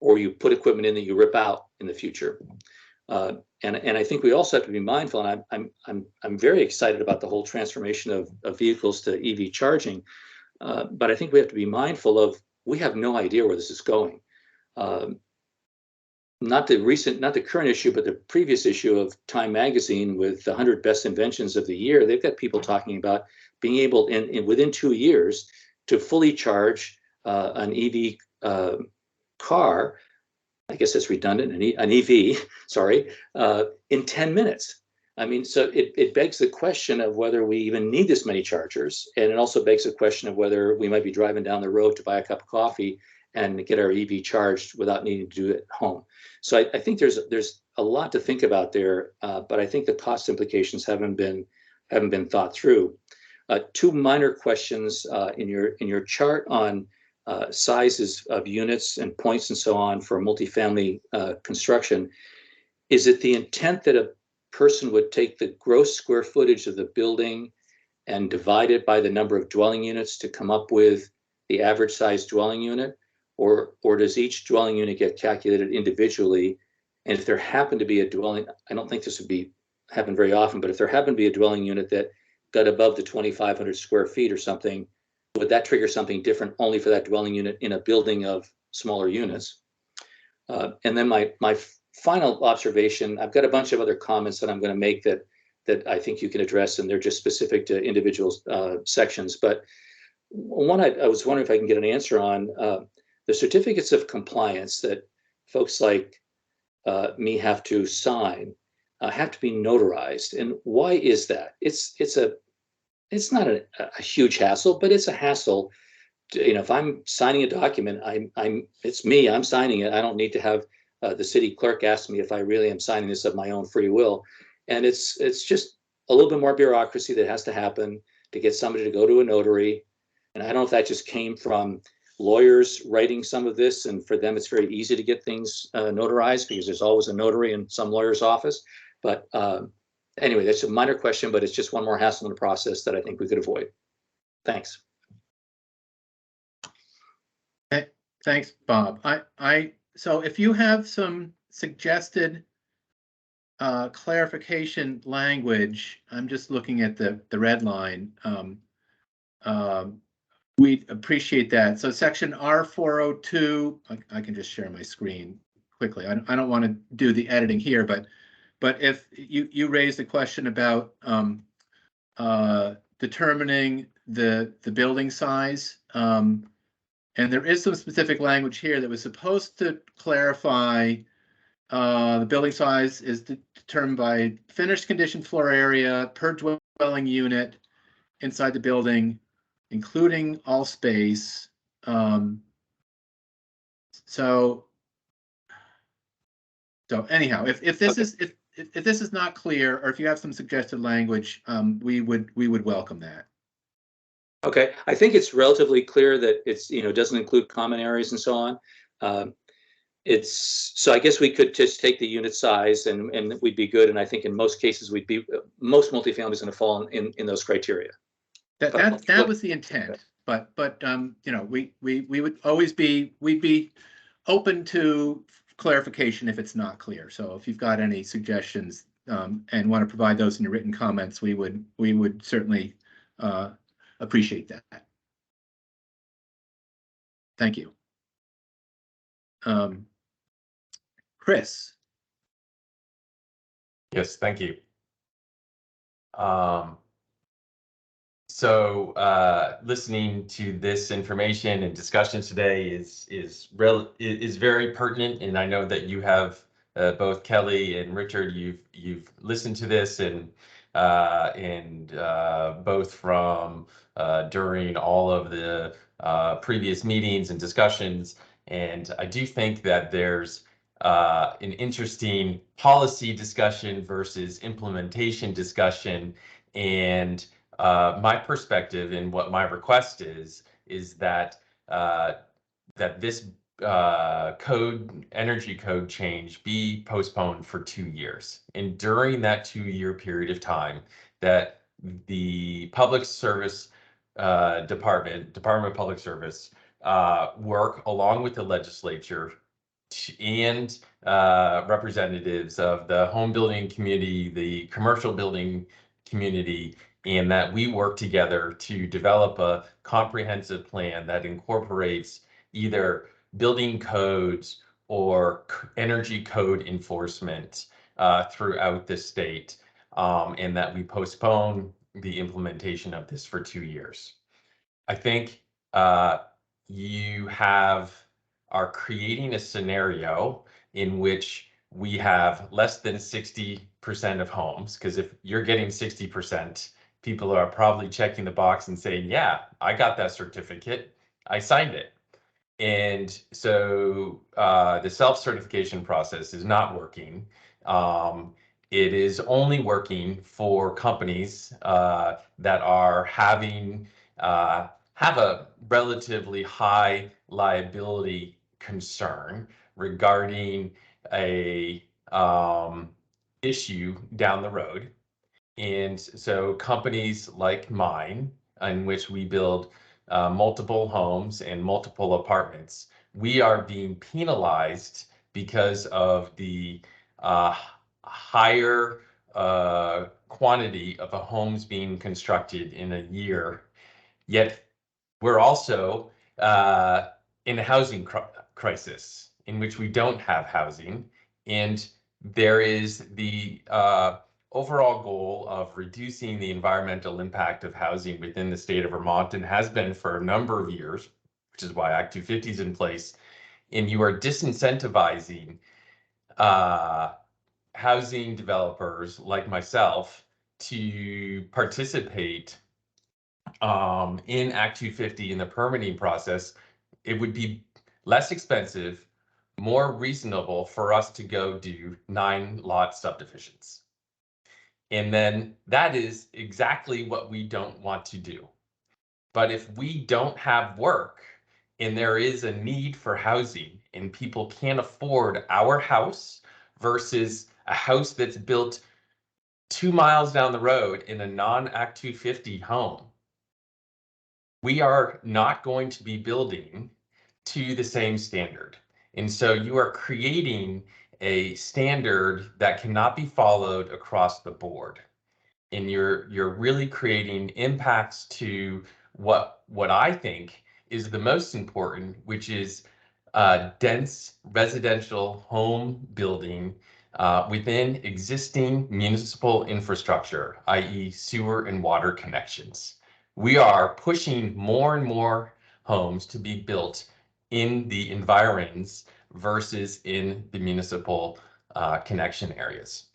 or you put equipment in that you rip out in the future. And I think we also have to be mindful, and I'm very excited about the whole transformation of vehicles to EV charging. But I think we have to be mindful of, we have no idea where this is going. Not the current issue, but the previous issue of Time Magazine with the 100 best inventions of the year. They've got people talking about being able within 2 years to fully charge an EV car. I guess that's redundant, an EV, sorry, in 10 minutes. I mean, so it begs the question of whether we even need this many chargers. And it also begs the question of whether we might be driving down the road to buy a cup of coffee and get our EV charged without needing to do it at home. So I think there's a lot to think about there, but I think the cost implications haven't been thought through. Two minor questions in your chart on sizes of units and points and so on for multifamily construction. Is it the intent that a person would take the gross square footage of the building and divide it by the number of dwelling units to come up with the average size dwelling unit? Or does each dwelling unit get calculated individually? And if there happened to be a dwelling, I don't think this would happen very often, but if there happened to be a dwelling unit that got above the 2,500 square feet or something, would that trigger something different only for that dwelling unit in a building of smaller units? And then my final observation, I've got a bunch of other comments that I'm going to make that I think you can address, and they're just specific to individual sections. But one I was wondering if I can get an answer on, the certificates of compliance that folks like me have to sign have to be notarized. And why is that? It's not a huge hassle, but it's a hassle. If I'm signing a document, it's me, I'm signing it. I don't need to have the city clerk ask me if I really am signing this of my own free will. And it's just a little bit more bureaucracy that has to happen to get somebody to go to a notary. And I don't know if that just came from lawyers writing some of this, and for them it's very easy to get things notarized because there's always a notary in some lawyer's office. But anyway, that's a minor question, but it's just one more hassle in the process that I think we could avoid. Thanks. Thanks, Bob. So if you have some suggested clarification language, I'm just looking at the red line. We'd appreciate that. So section R402, I can just share my screen quickly. I don't want to do the editing here, but if you raised the question about determining the building size, and there is some specific language here that was supposed to clarify the building size is determined by finished condition floor area per dwelling unit inside the building, including all space. So anyhow, if this is if this is not clear, or if you have some suggested language, we would welcome that. Okay, I think it's relatively clear that it's doesn't include common areas and so on. So I guess we could just take the unit size and we'd be good. And I think in most cases most multifamily is going to fall in those criteria. That was the intent, but we would always we'd be open to clarification if it's not clear. So if you've got any suggestions and want to provide those in your written comments, we would certainly appreciate that. Thank you. Chris. Yes, thank you. Listening to this information and discussion today is very pertinent, and I know that you have both Kelly and Richard. You've listened to this and both from during all of the previous meetings and discussions, and I do think that there's an interesting policy discussion versus implementation discussion, and my perspective and what my request is that that this energy code change be postponed for 2 years. And during that 2-year period of time, that the Public Service Department of Public Service work along with the legislature and representatives of the home building community, the commercial building community, and that we work together to develop a comprehensive plan that incorporates either building codes or energy code enforcement throughout the state, and that we postpone the implementation of this for 2 years. I think you are creating a scenario in which we have less than 60% of homes, because if you're getting 60%, people are probably checking the box and saying, yeah, I got that certificate, I signed it. And so the self-certification process is not working. It is only working for companies that are have a relatively high liability concern regarding a issue down the road. And so companies like mine, in which we build multiple homes and multiple apartments, we are being penalized because of the higher quantity of homes being constructed in a year. Yet we're also in a housing crisis in which we don't have housing, and there is the overall goal of reducing the environmental impact of housing within the state of Vermont, and has been for a number of years, which is why Act 250 is in place. And you are disincentivizing housing developers like myself to participate in Act 250 in the permitting process. It would be less expensive, more reasonable for us to go do 9-lot subdivisions. And then that is exactly what we don't want to do. But if we don't have work and there is a need for housing and people can't afford our house versus a house that's built 2 miles down the road in a non-Act 250 home, we are not going to be building to the same standard. And so you are creating a standard that cannot be followed across the board. And you're really creating impacts to what I think is the most important, which is dense residential home building within existing municipal infrastructure, i.e. sewer and water connections. We are pushing more and more homes to be built in the environs versus in the municipal connection areas.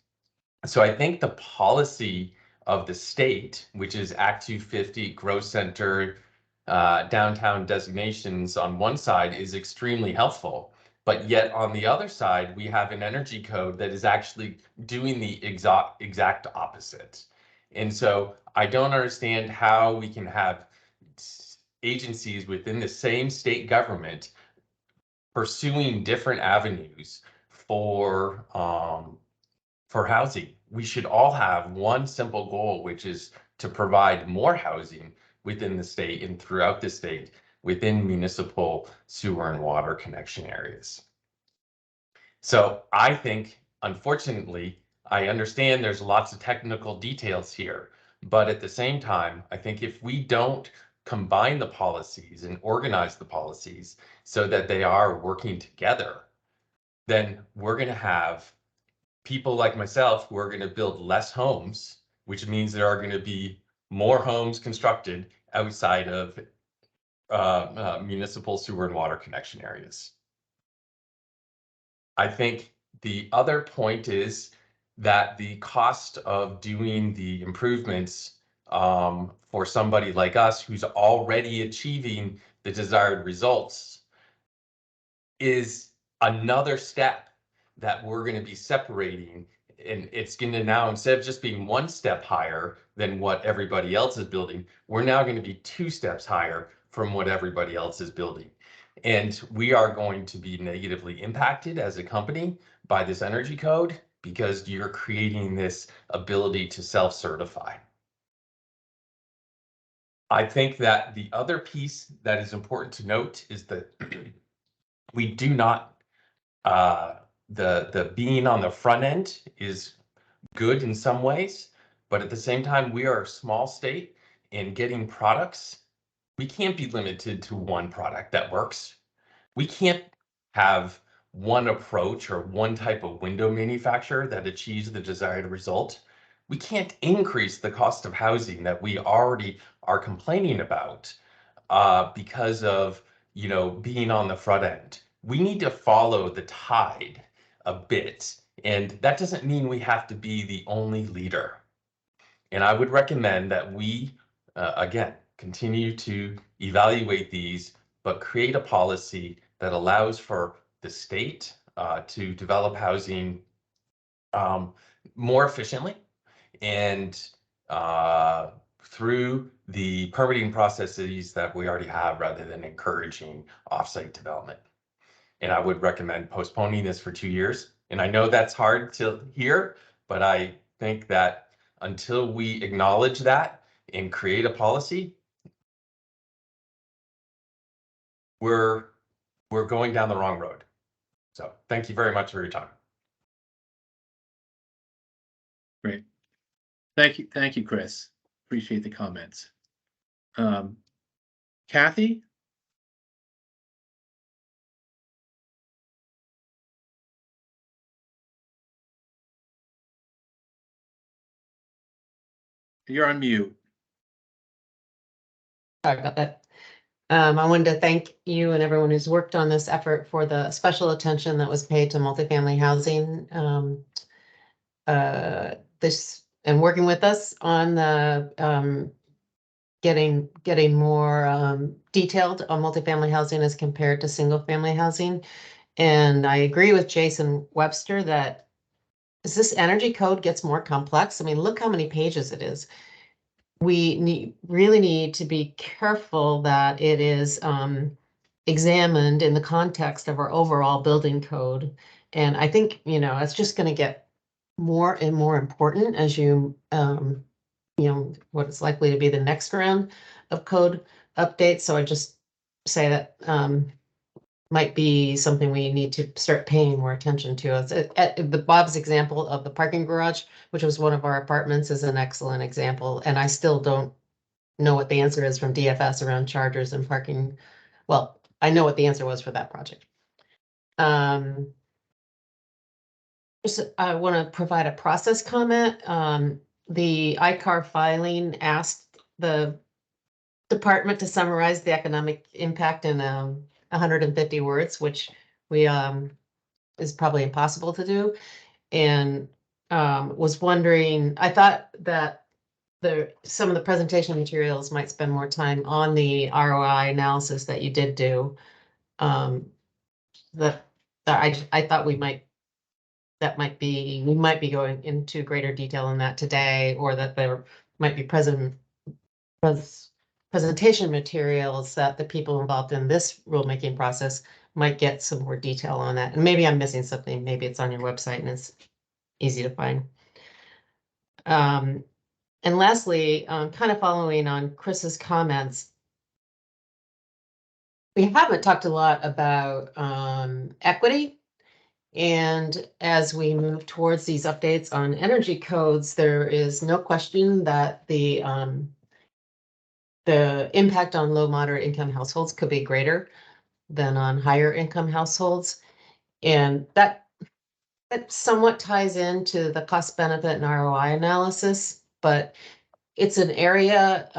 So I think the policy of the state, which is Act 250, growth center, downtown designations on one side, is extremely helpful. But yet on the other side, we have an energy code that is actually doing the exact opposite. And so I don't understand how we can have agencies within the same state government pursuing different avenues for housing. We should all have one simple goal, which is to provide more housing within the state and throughout the state within municipal sewer and water connection areas. So I think, unfortunately, I understand there's lots of technical details here, but at the same time, I think if we don't combine the policies and organize the policies so that they are working together, then we're going to have people like myself who are going to build less homes which means there are going to be more homes constructed outside of municipal sewer and water connection areas. I think the other point is that the cost of doing the improvements for somebody like us who's already achieving the desired results is another step that we're going to be separating. And it's going to now, instead of just being one step higher than what everybody else is building, we're now going to be 2 steps higher from what everybody else is building. And we are going to be negatively impacted as a company by this energy code because you're creating this ability to self-certify. I think that the other piece that is important to note is that we do not, the being on the front end is good in some ways, but at the same time, we are a small state and getting products. We can't be limited to one product that works. We can't have one approach or one type of window manufacturer that achieves the desired result. We can't increase the cost of housing that we already are complaining about because of, you know, being on the front end. We need to follow the tide a bit, and that doesn't mean we have to be the only leader. And I would recommend that we, again, continue to evaluate these, but create a policy that allows for the state to develop housing more efficiently and through the permitting processes that we already have rather than encouraging offsite development. And I would recommend postponing this for 2 years. And I know that's hard to hear, but I think that until we acknowledge that and create a policy, we're going down the wrong road. So thank you very much for your time. Great. Thank you, Chris. Appreciate the comments. Kathy? You're on mute. Sorry about that. I wanted to thank you and everyone who's worked on this effort for the special attention that was paid to multifamily housing. This and working with us on the getting more detailed on multifamily housing as compared to single family housing. And I agree with Jason Webster that as this energy code gets more complex, I mean, look how many pages it is. We really need to be careful that it is examined in the context of our overall building code. And I think, you know, it's just going to get more and more important as you know, what is likely to be the next round of code updates. So I just say that might be something we need to start paying more attention to. The Bob's example of the parking garage, which was one of our apartments, is an excellent example. And I still don't know what the answer is from DFS around chargers and parking. Well, I know what the answer was for that project. Just, I want to provide a process comment. The ICAR filing asked the department to summarize the economic impact in 150 words, which we is probably impossible to do. And was wondering, I thought that some of the presentation materials might spend more time on the ROI analysis that you did do. That I thought we might be going into greater detail in that today, or that there might be presentation materials that the people involved in this rulemaking process might get some more detail on that. And maybe I'm missing something. Maybe it's on your website and it's easy to find. And lastly, kind of following on Chris's comments, we haven't talked a lot about equity. And as we move towards these updates on energy codes, there is no question that the impact on low moderate income households could be greater than on higher income households. And that somewhat ties into the cost benefit and ROI analysis but it's an area,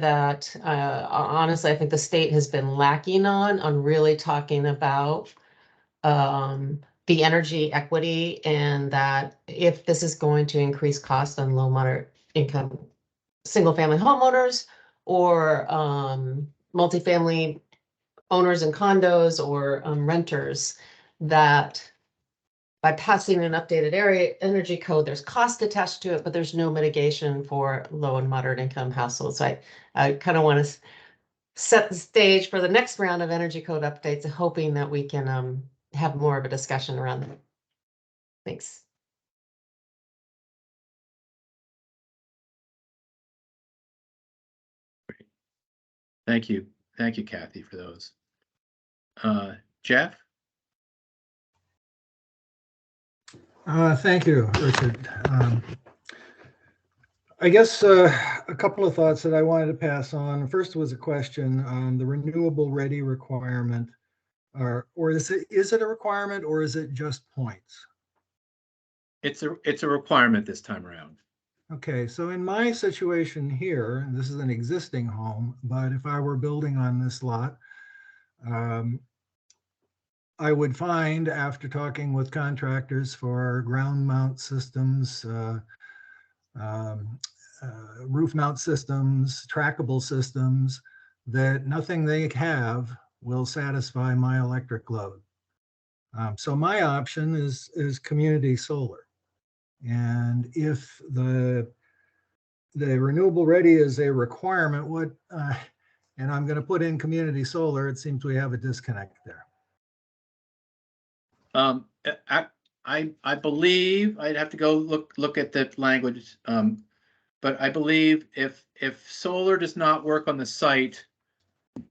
that honestly, I think the state has been lacking on really talking about the energy equity, and that if this is going to increase cost on low moderate income single family homeowners or multifamily owners and condos or renters, that by passing an updated area energy code, there's cost attached to it, but there's no mitigation for low and moderate income households. So I kind of want to set the stage for the next round of energy code updates, hoping that we can have more of a discussion around that. Thanks. Thank you. Thank you, Kathy, for those. Jeff? Thank you, Richard. I guess a couple of thoughts that I wanted to pass on. First was a question on the renewable ready requirement, or is it a requirement, or is it just points? It's a requirement this time around. Okay, so in my situation here, and this is an existing home, but if I were building on this lot, I would find, after talking with contractors for ground mount systems, roof mount systems, trackable systems, that nothing they have will satisfy my electric load. So my option is community solar. And if the renewable ready is a requirement, and I'm going to put in community solar, it seems we have a disconnect there. I believe I'd have to go look at the language, but I believe if solar does not work on the site,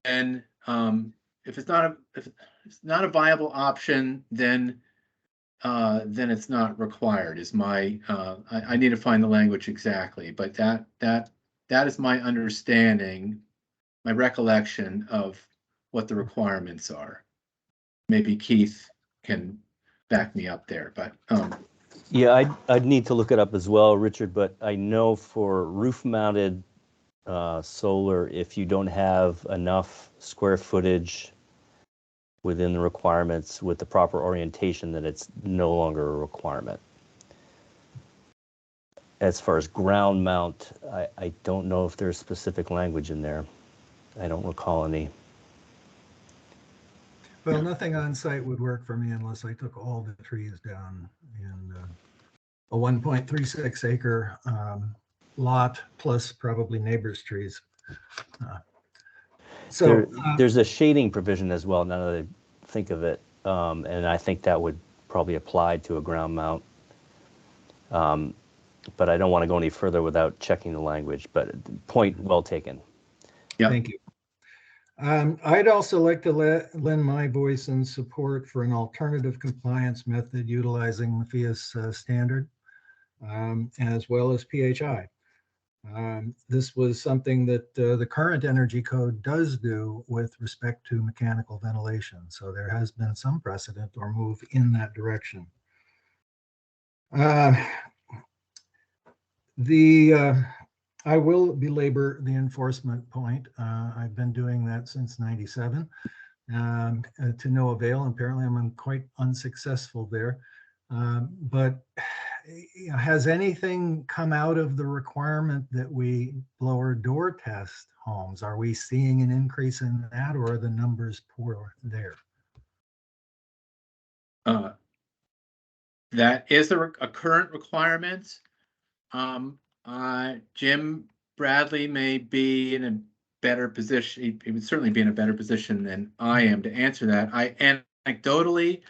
and if it's not a viable option, then it's not required. Is my I need to find the language exactly, but that is my understanding, my recollection of what the requirements are. Maybe Keith can back me up there, but yeah, I'd need to look it up as well, Richard, but I know for roof mounted solar, if you don't have enough square footage within the requirements with the proper orientation, that it's no longer a requirement. As far as ground mount, I don't know if there's specific language in there. I don't recall any. Well, nothing on site would work for me unless I took all the trees down in a 1.36 acre lot, plus probably neighbors' trees. There's a shading provision as well, now that I think of it, and I think that would probably apply to a ground mount. But I don't want to go any further without checking the language, but point well taken. Yeah. Thank you. I'd also like to lend my voice in support for an alternative compliance method utilizing the FEIS standard, as well as PHI. This was something that the current energy code does do with respect to mechanical ventilation. So there has been some precedent or move in that direction. I will belabor the enforcement point. I've been doing that since '97 to no avail. Apparently I'm quite unsuccessful there. But has anything come out of the requirement that we blower door test homes? Are we seeing an increase in that, or are the numbers poor there? That is a current requirement. Jim Bradley may be in a better position. He would certainly be in a better position than I am to answer that. Anecdotally,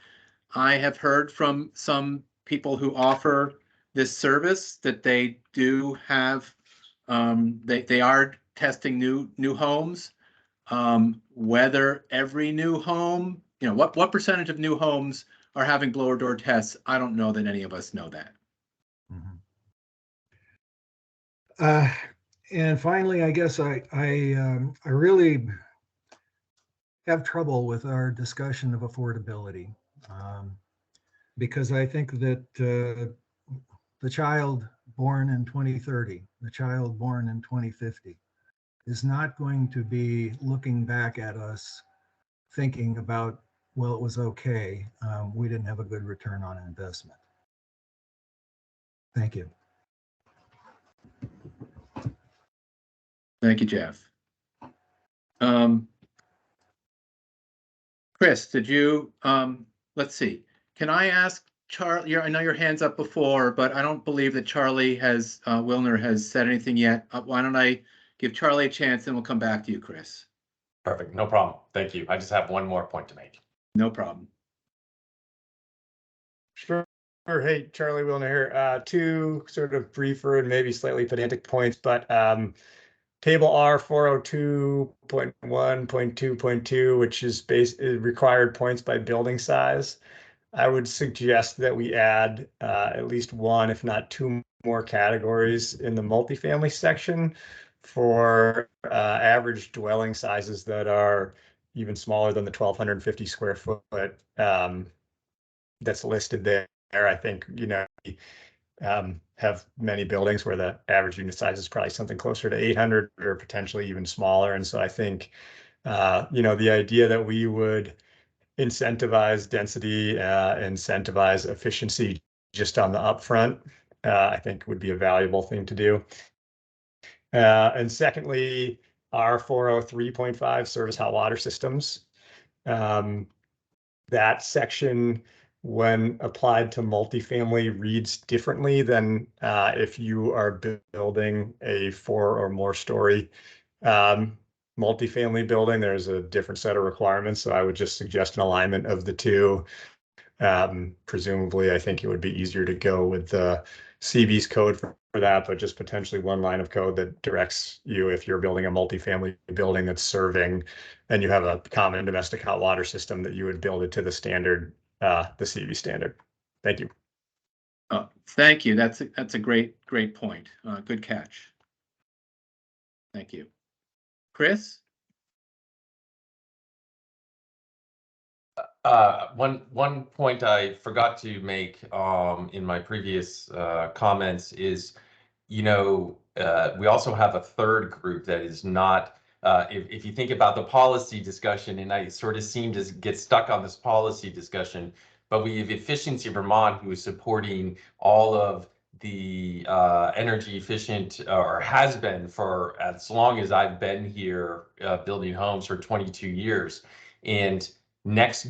I have heard from some people who offer this service that they do have, they are testing new homes. Whether every new home, what percentage of new homes are having blower door tests, I don't know that any of us know that. And finally, I guess I really have trouble with our discussion of affordability, because I think that the child born in 2030, the child born in 2050 is not going to be looking back at us thinking about, well, it was okay. We didn't have a good return on investment. Thank you. Thank you, Jeff. Chris, did you, let's see, can I ask Charlie, I know your hand's up before, but I don't believe that Charlie has, Wilner has said anything yet. Why don't I give Charlie a chance and we'll come back to you, Chris. Perfect, no problem. Thank you. I just have one more point to make. No problem. Sure. Hey, Charlie Wilner here. Two sort of briefer and maybe slightly pedantic points, but Table R 402.1.2.2, which is required points by building size. I would suggest that we add at least one, if not two more categories in the multifamily section for average dwelling sizes that are even smaller than the 1,250 square foot that's listed there. I think, have many buildings where the average unit size is probably something closer to 800 or potentially even smaller. And so I think, the idea that we would incentivize density, incentivize efficiency just on the upfront, I think would be a valuable thing to do. And secondly, our 403.5 service hot water systems. That section, when applied to multifamily, reads differently than if you are building a 4 or more story multifamily building. There's a different set of requirements, so I would just suggest an alignment of the two. Presumably, I think it would be easier to go with the CB's code for that, but just potentially one line of code that directs you if you're building a multifamily building that's serving and you have a common domestic hot water system, that you would build it to the standard, the CB standard. Thank you. Thank you. That's a great point. Good catch. Thank you. Chris? One point I forgot to make in my previous comments is, we also have a third group that is not, if you think about the policy discussion, and I sort of seem to get stuck on this policy discussion, but we have Efficiency Vermont, who is supporting all of the energy efficient, or has been for as long as I've been here building homes, for 22 years. And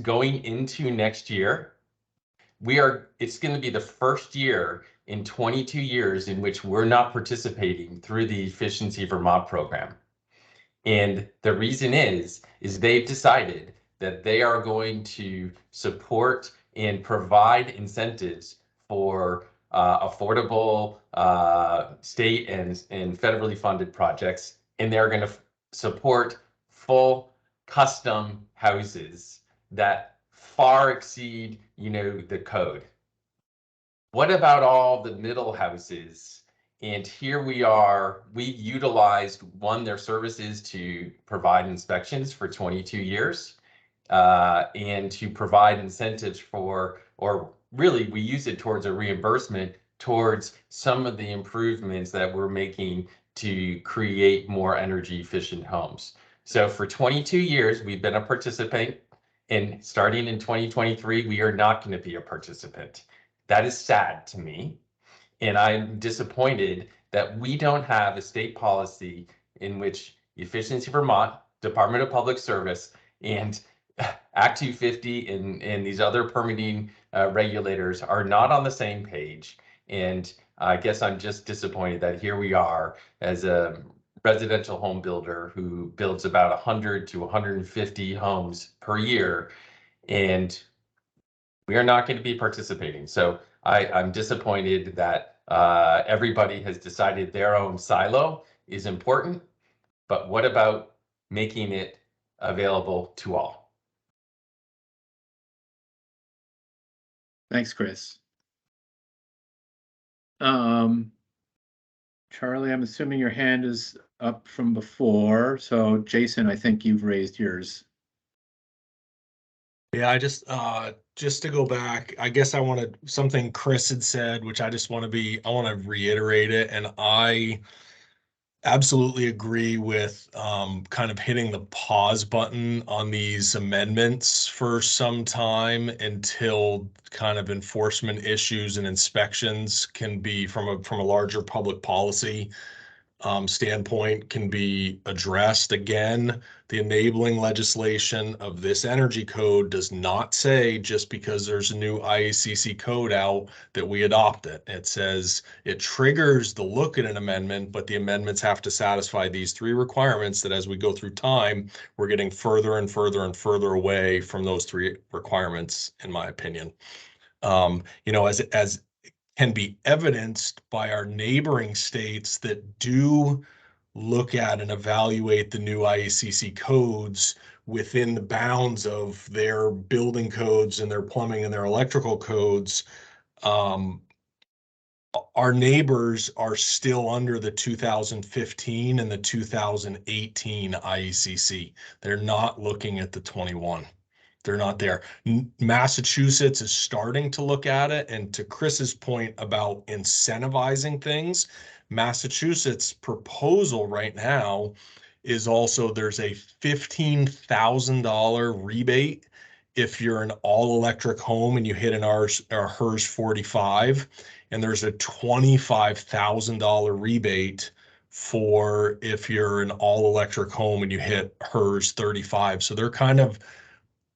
going into next year, it's going to be the first year in 22 years in which we're not participating through the Efficiency Vermont program. And the reason is they've decided that they are going to support and provide incentives for affordable state and federally funded projects, and they're going to support full custom houses that far exceed, the code. What about all the middle houses? And here we are, we utilized their services to provide inspections for 22 years, and to provide incentives or really we use it towards a reimbursement towards some of the improvements that we're making to create more energy efficient homes. So for 22 years, we've been a participant, and starting in 2023, we are not going to be a participant. That is sad to me. And I'm disappointed that we don't have a state policy in which Efficiency Vermont, Department of Public Service, and Act 250 and these other permitting regulators are not on the same page. And I guess I'm just disappointed that here we are as a residential home builder who builds about 100 to 150 homes per year, and we are not going to be participating. So I'm disappointed that everybody has decided their own silo is important, but what about making it available to all? Thanks, Chris. Charlie, I'm assuming your hand is up from before. So Jason, I think you've raised yours. Yeah, just to go back, I guess I want to, something Chris had said, which I want to reiterate it. And I absolutely agree with kind of hitting the pause button on these amendments for some time until kind of enforcement issues and inspections can be from a larger public policy standpoint can be addressed. Again, the enabling legislation of this energy code does not say just because there's a new IACC code out that we adopt it. It says it triggers the look at an amendment, but the amendments have to satisfy these three requirements that as we go through time, we're getting further and further and further away from those three requirements, in my opinion. As can be evidenced by our neighboring states that do look at and evaluate the new IACC codes within the bounds of their building codes and their plumbing and their electrical codes. Our neighbors are still under the 2015 and the 2018 IECC. They're not looking at the 21. They're not there. Massachusetts is starting to look at it. And to Chris's point about incentivizing things, Massachusetts proposal right now is also there's a $15,000 rebate if you're an all-electric home and you hit an HERS 45, and there's a $25,000 rebate for if you're an all-electric home and you hit HERS 35. So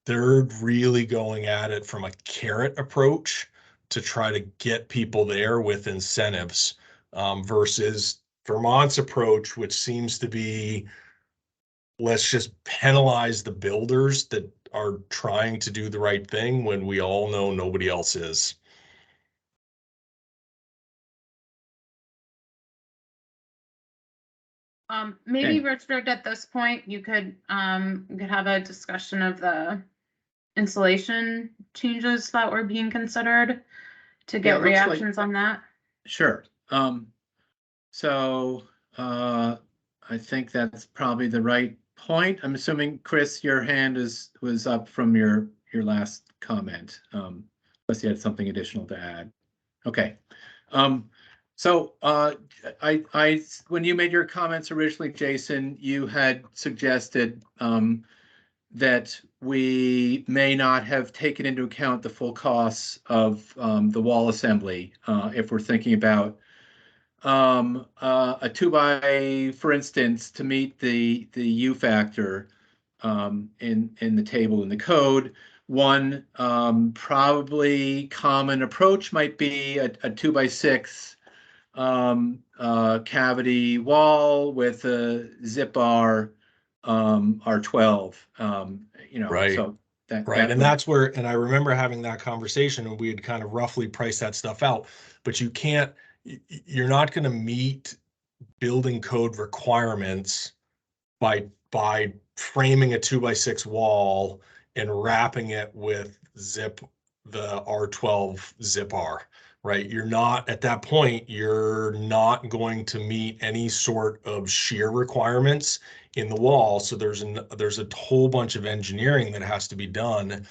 they're really going at it from a carrot approach to try to get people there with incentives versus Vermont's approach, which seems to be let's just penalize the builders that are trying to do the right thing when we all know nobody else is. Maybe Okay. Richard, at this point, you could have a discussion of the installation changes that were being considered to Yeah, get it looks like- reactions on that. Sure. So I think that's probably the right point. I'm assuming, Chris, your hand was up from your last comment, unless you had something additional to add. Okay. So when you made your comments originally, Jason, you had suggested that we may not have taken into account the full costs of the wall assembly if we're thinking about a 2x, for instance, to meet the U factor in the table in the code. One probably common approach might be a 2x6 cavity wall with a zip bar R12. Right. So Right. And that's where, and I remember having that conversation and we had kind of roughly priced that stuff out, but you're not going to meet building code requirements by framing a 2x6 wall and wrapping it with the R12 zip R, right? You're not at that point, you're not going to meet any sort of shear requirements in the wall. So there's a whole bunch of engineering that has to be done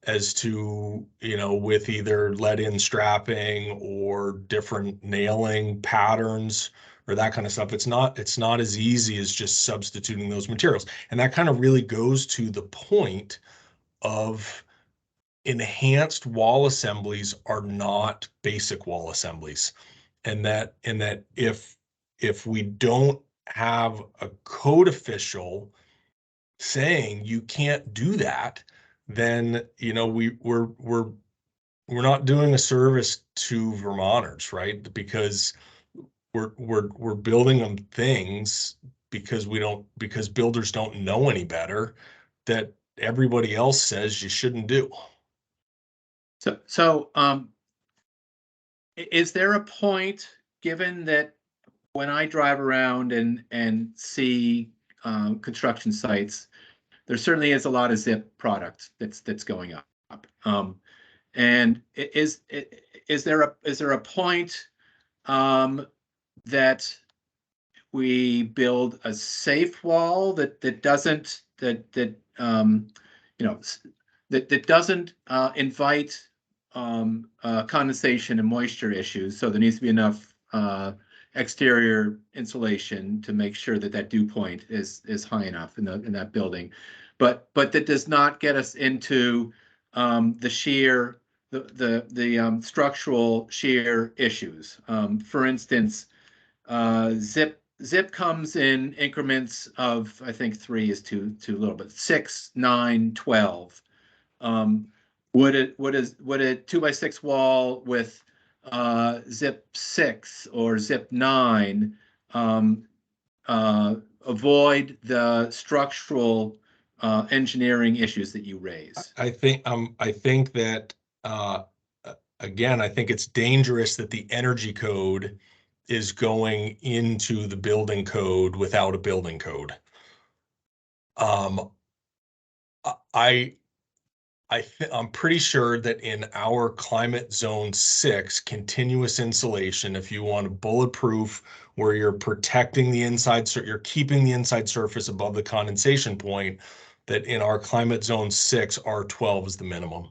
as to, with either let-in strapping or different nailing patterns or that kind of stuff. It's not as easy as just substituting those materials. And that kind of really goes to the point of enhanced wall assemblies are not basic wall assemblies. And that if we don't have a code official saying you can't do that, then we're not doing a service to Vermonters, right? Because we're building them things because builders don't know any better that everybody else says you shouldn't do. So is there a point, given that when I drive around and see construction sites, there certainly is a lot of zip product that's going up. And is there a point that we build a safe wall that doesn't that doesn't invite condensation and moisture issues. So there needs to be enough exterior insulation to make sure that that dew point is high enough in that building, but that does not get us into the shear, the structural shear issues. For instance, zip comes in increments of, I think 3 is too little, but 6, 9, 12. Would a 2x6 wall with zip 6 or zip 9 avoid the structural engineering issues that you raise? I think that again, I think it's dangerous that the energy code is going into the building code without a building code. I'm pretty sure that in our climate zone 6 continuous insulation, if you want a bulletproof where you're protecting the inside, you're keeping the inside surface above the condensation point, that in our climate zone 6, R12 is the minimum.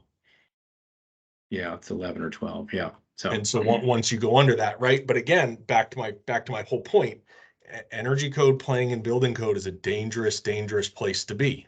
Yeah, it's 11 or 12. Yeah. So and so once you go under that, right? But again, back to my whole point, energy code playing in building code is a dangerous place to be.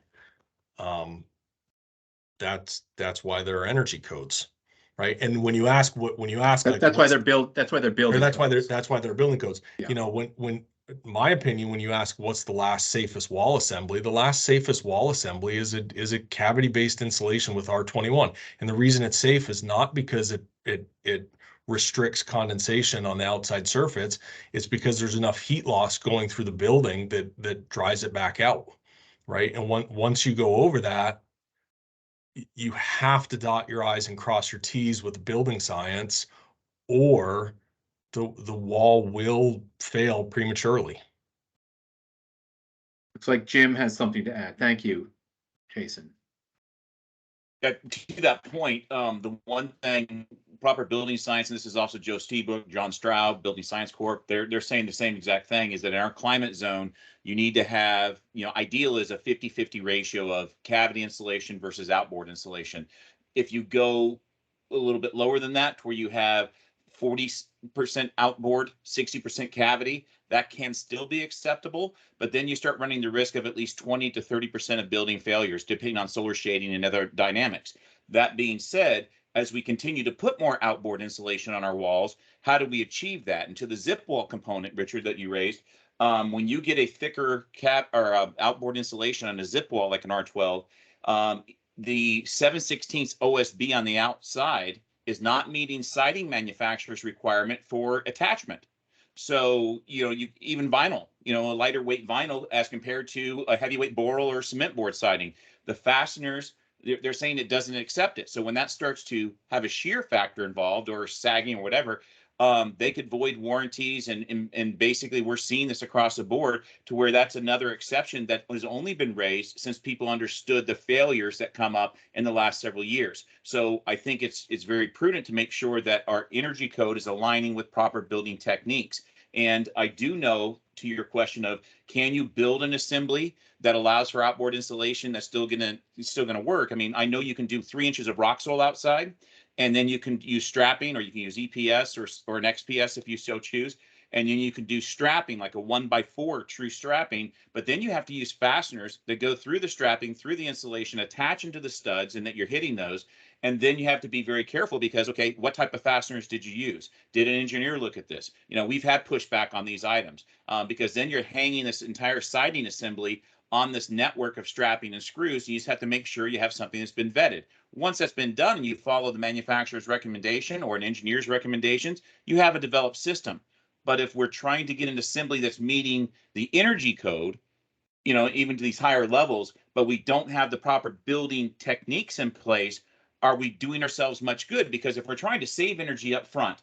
That's why there are energy codes, right? And when you ask that's why they're building. That's why they're building codes. Yeah. You know, when my opinion, when you ask what's the last safest wall assembly, the last safest wall assembly is a cavity-based insulation with R21. And the reason it's safe is not because it restricts condensation on the outside surface. It's because there's enough heat loss going through the building that dries it back out, right? And once you go over that, you have to dot your I's and cross your T's with building science, or the wall will fail prematurely. Looks like Jim has something to add. Thank you, Jason. To that point, the one thing, proper building science, and this is also Joe Steebrook, John Stroud, Building Science Corp, they're saying the same exact thing, is that in our climate zone, you need to have, ideal is a 50-50 ratio of cavity insulation versus outboard insulation. If you go a little bit lower than that, to where you have 40% outboard, 60% cavity, that can still be acceptable, but then you start running the risk of at least 20 to 30% of building failures, depending on solar shading and other dynamics. That being said, as we continue to put more outboard insulation on our walls, how do we achieve that? And to the zip wall component, Richard, that you raised, when you get a thicker outboard insulation on a zip wall like an R12, the 7/16 OSB on the outside is not meeting siding manufacturer's requirement for attachment. So, you even vinyl, a lighter weight vinyl as compared to a heavyweight boral or cement board siding, the fasteners, they're saying it doesn't accept it. So when that starts to have a shear factor involved or sagging or whatever, they could void warranties, and basically we're seeing this across the board, to where that's another exception that has only been raised since people understood the failures that come up in the last several years. So I think it's very prudent to make sure that our energy code is aligning with proper building techniques. And I do know, to your question of, can you build an assembly that allows for outboard insulation that's still gonna work? I mean, I know you can do 3 inches of rock soil outside, and then you can use strapping, or you can use EPS or an XPS if you so choose. And then you can do strapping, like a 1x4 true strapping, but then you have to use fasteners that go through the strapping, through the insulation, attach into the studs, and that you're hitting those. And then you have to be very careful because, okay, what type of fasteners did you use? Did an engineer look at this? We've had pushback on these items because then you're hanging this entire siding assembly on this network of strapping and screws. You just have to make sure you have something that's been vetted. Once that's been done and you follow the manufacturer's recommendation or an engineer's recommendations, you have a developed system. But if we're trying to get an assembly that's meeting the energy code, even to these higher levels, but we don't have the proper building techniques in place, are we doing ourselves much good? Because if we're trying to save energy up front,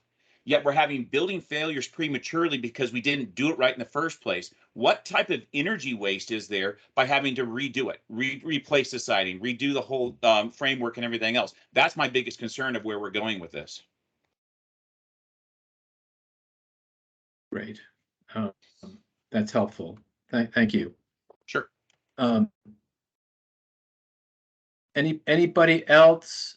yet we're having building failures prematurely because we didn't do it right in the first place, what type of energy waste is there by having to redo it, replace the siding, redo the whole framework and everything else? That's my biggest concern of where we're going with this. Great. That's helpful. Thank you. Sure. Anybody else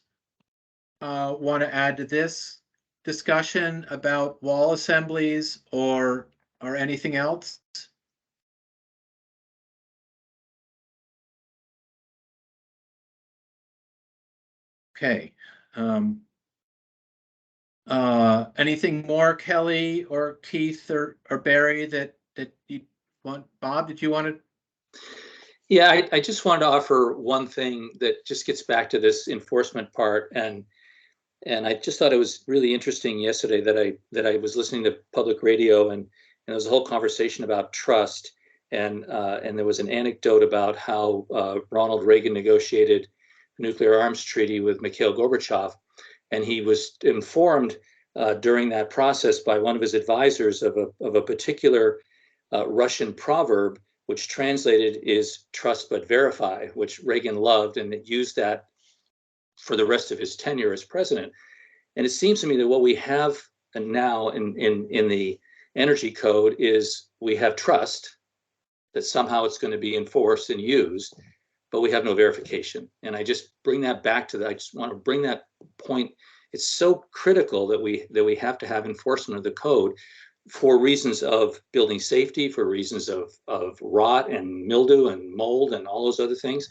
want to add to this discussion about wall assemblies or anything else? Okay. Anything more, Kelly or Keith or Barry, that you want? Bob, did you want to? Yeah, I just wanted to offer one thing that just gets back to this enforcement part, and I just thought it was really interesting yesterday that I was listening to public radio, and there was a whole conversation about trust, and there was an anecdote about how Ronald Reagan negotiated a nuclear arms treaty with Mikhail Gorbachev, and he was informed during that process by one of his advisors of a particular Russian proverb, which translated is trust but verify, which Reagan loved and used that for the rest of his tenure as president. And it seems to me that what we have now in the energy code is we have trust that somehow it's going to be enforced and used, but we have no verification. And I just bring that back to that. I just want to bring that point. It's so critical that we have to have enforcement of the code for reasons of building safety, for reasons of rot and mildew and mold and all those other things.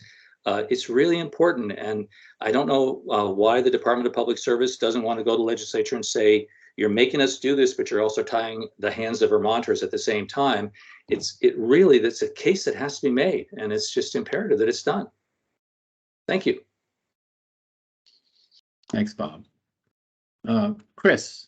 It's really important. And I don't know why the Department of Public Service doesn't want to go to legislature and say, you're making us do this, but you're also tying the hands of Vermonters at the same time. That's a case that has to be made, and it's just imperative that it's done. Thank you. Thanks, Bob. Chris.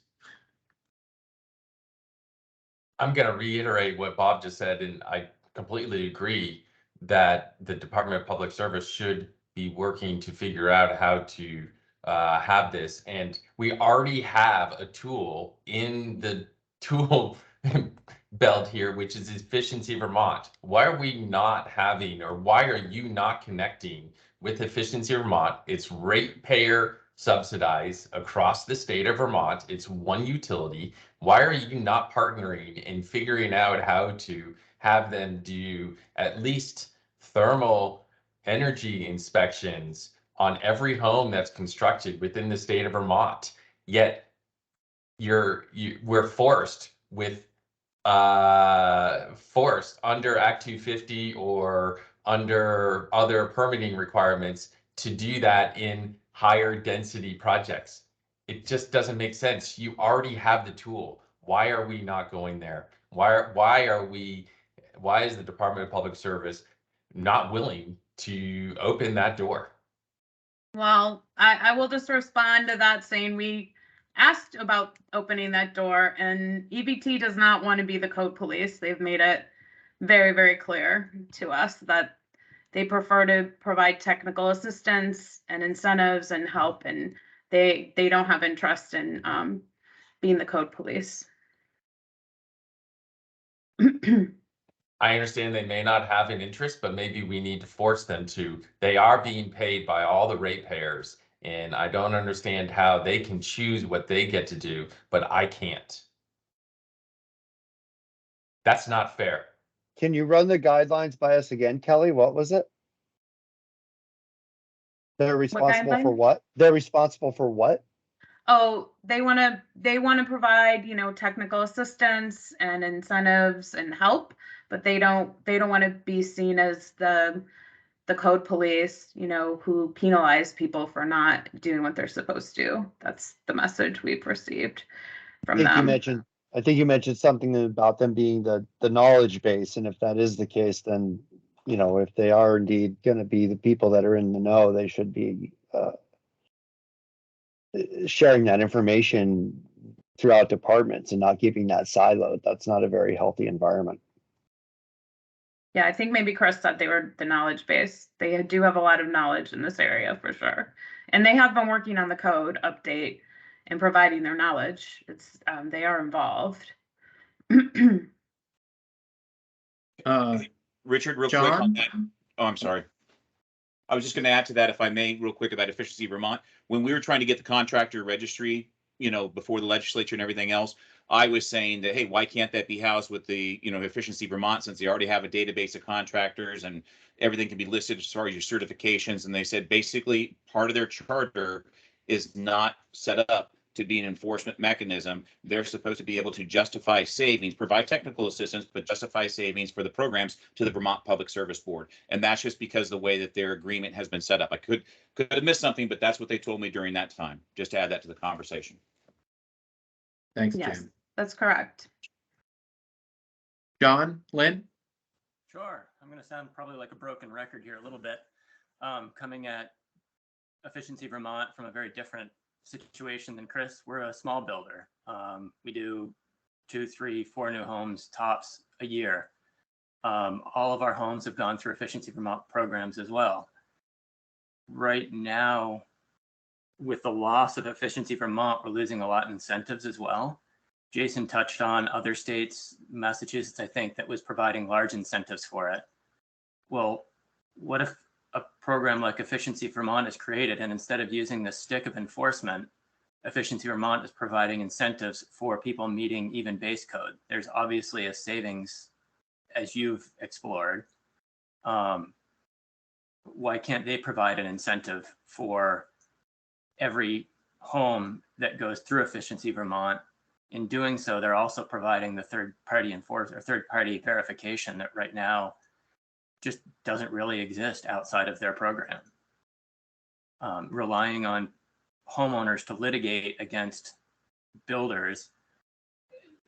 I'm going to reiterate what Bob just said, and I completely agree that the Department of Public Service should be working to figure out how to have this. And we already have a tool in the tool belt here, which is Efficiency Vermont. Why are we not having, or why are you not connecting with Efficiency Vermont? It's ratepayer subsidized across the state of Vermont. It's one utility. Why are you not partnering and figuring out how to have them do at least thermal energy inspections on every home that's constructed within the state of Vermont? Yet we're forced under Act 250 or under other permitting requirements to do that in higher density projects. It just doesn't make sense. You already have the tool. Why are we not going there? Why is the Department of Public Service not willing to open that door? Well, I will just respond to that saying we asked about opening that door, and EBT does not want to be the code police. They've made it very, very clear to us that they prefer to provide technical assistance and incentives and help, and they don't have interest in being the code police. I understand they may not have an interest, but maybe we need to force them to. They are being paid by all the ratepayers, and I don't understand how they can choose what they get to do, but I can't. That's not fair. Can you run the guidelines by us again, Kelly? What was it? They're responsible for what? They're responsible for what? Oh, they want to provide, technical assistance and incentives and help, but they don't want to be seen as the code police, who penalize people for not doing what they're supposed to. That's the message we've received from them. I think you mentioned something about them being the knowledge base, and if that is the case, then if they are indeed going to be the people that are in the know, they should be sharing that information throughout departments and not keeping that siloed. That's not a very healthy environment. Yeah, I think maybe Chris said they were the knowledge base. They do have a lot of knowledge in this area for sure. And they have been working on the code update and providing their knowledge. They are involved. Richard, real John? quick on that. Oh, I'm sorry. I was just going to add to that, if I may, real quick, about Efficiency Vermont. When we were trying to get the contractor registry, before the legislature and everything else, I was saying that, hey, why can't that be housed with the, Efficiency Vermont, since they already have a database of contractors and everything can be listed as far as your certifications. And they said basically part of their charter is not set up to be an enforcement mechanism. They're supposed to be able to justify savings, provide technical assistance, but justify savings for the programs to the Vermont Public Service Board. And that's just because of the way that their agreement has been set up. I could have missed something, but that's what they told me during that time, just to add that to the conversation. Thanks, Yes, Jim. that's correct. John, Lynn? Sure. I'm going to sound probably like a broken record here a little bit, coming at Efficiency Vermont from a very different situation than Chris. We're a small builder. We do 2, 3, 4 new homes tops a year. All of our homes have gone through Efficiency Vermont programs as well. Right now, with the loss of Efficiency Vermont, we're losing a lot of incentives as well. Jason touched on other states, Massachusetts, I think, that was providing large incentives for it. Well, what if a program like Efficiency Vermont is created, and instead of using the stick of enforcement, Efficiency Vermont is providing incentives for people meeting even base code? There's obviously a savings, as you've explored. Why can't they provide an incentive for every home that goes through Efficiency Vermont? In doing so, they're also providing the third-party verification that right now just doesn't really exist outside of their program. Relying on homeowners to litigate against builders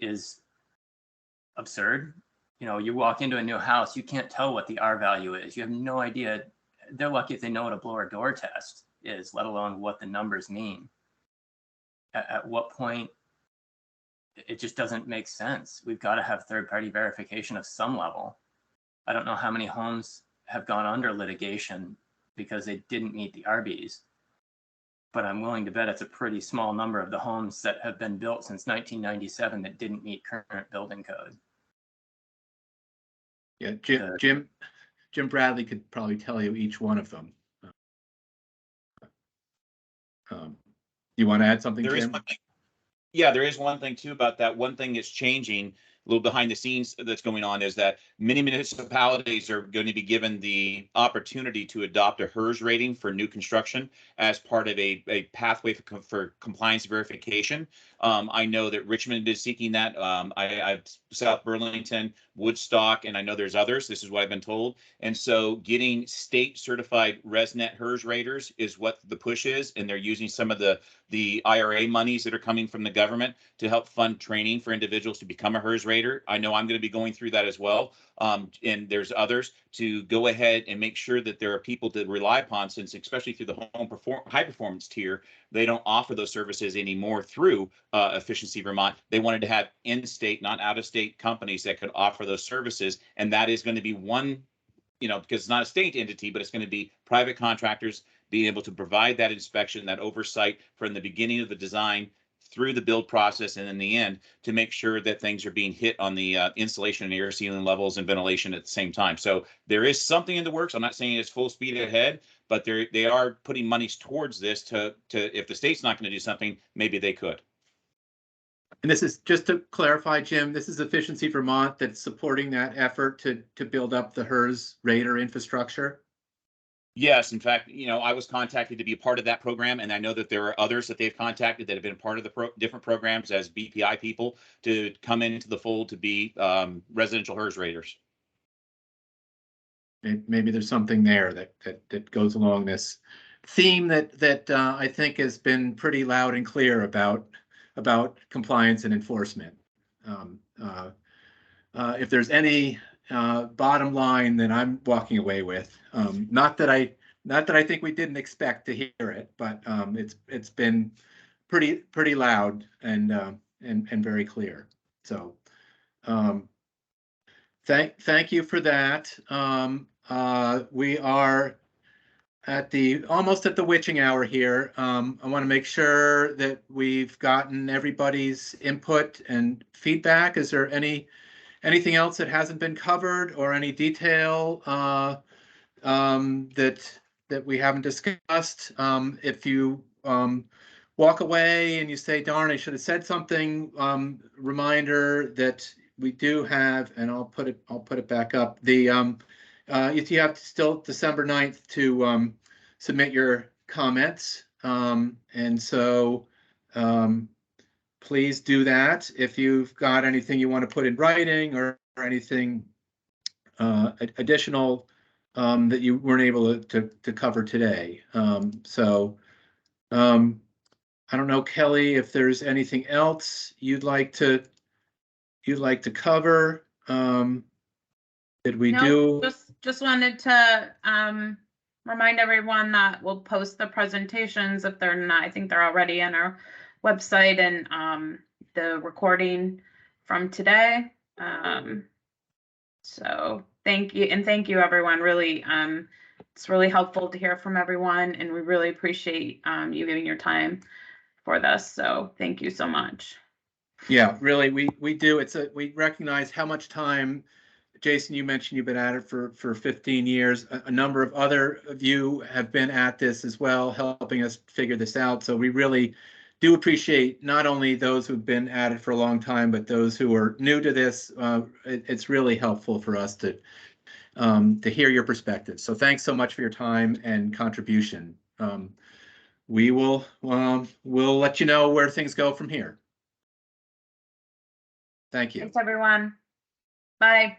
is absurd. You walk into a new house, you can't tell what the R value is. You have no idea. They're lucky if they know what a blower door test is, let alone what the numbers mean. At what point? It just doesn't make sense. We've got to have third-party verification of some level. I don't know how many homes have gone under litigation because they didn't meet the RBES, but I'm willing to bet it's a pretty small number of the homes that have been built since 1997 that didn't meet current building code. Yeah, Jim Bradley could probably tell you each one of them. You want to add something, There is Jim? one thing. Yeah, there is one thing too about that. One thing that's changing, a little behind the scenes that's going on, is that many municipalities are going to be given the opportunity to adopt a HERS rating for new construction as part of a pathway for compliance verification. I know that Richmond is seeking that. I've South Burlington, Woodstock, and I know there's others. This is what I've been told. And so getting state certified ResNet HERS raters is what the push is. And they're using some of the IRA monies that are coming from the government to help fund training for individuals to become a HERS rater. I know I'm going to be going through that as well. And there's others to go ahead and make sure that there are people to rely upon, since especially through the high performance tier, they don't offer those services anymore through Efficiency Vermont. They wanted to have in-state, not out-of-state companies that could offer those services. And that is going to be one, because it's not a state entity, but it's going to be private contractors being able to provide that inspection, that oversight from the beginning of the design through the build process and in the end, to make sure that things are being hit on the insulation and air sealing levels and ventilation at the same time. So there is something in the works. I'm not saying it's full speed ahead, but they are putting monies towards this to if the state's not going to do something, maybe they could. And this is, just to clarify, Jim, this is Efficiency Vermont that's supporting that effort to build up the HERS rater infrastructure? Yes, in fact, I was contacted to be a part of that program, and I know that there are others that they've contacted that have been part of the different programs as BPI people to come into the fold to be residential HERS raters. Maybe there's something there that goes along this theme that I think has been pretty loud and clear about compliance and enforcement. If there's any bottom line that I'm walking away with, not that I think we didn't expect to hear it, but it's been pretty loud and very clear. So thank you for that. We are almost at the witching hour here. I want to make sure that we've gotten everybody's input and feedback. Is there anything else that hasn't been covered, or any detail that we haven't discussed? If you walk away and you say, darn, I should have said something, reminder that we do have, and I'll put it back up. The if you have still December 9th to submit your comments. And so please do that. If you've got anything you want to put in writing or anything additional that you weren't able to cover today. I don't know, Kelly, if there's anything else you'd like to cover. Did we No, do? just wanted to remind everyone that we'll post the presentations if they're not. I think they're already on our website, and the recording from today. So thank you, and thank you everyone. Really, it's really helpful to hear from everyone, and we really appreciate you giving your time for this. So thank you so much. Yeah, really, we do. We recognize how much time, Jason, you mentioned you've been at it for 15 years. A number of other of you have been at this as well, helping us figure this out. So we really do appreciate not only those who've been at it for a long time, but those who are new to this. It's really helpful for us to hear your perspective. So thanks so much for your time and contribution. We will we'll let you know where things go from here. Thank you. Thanks, everyone. Bye.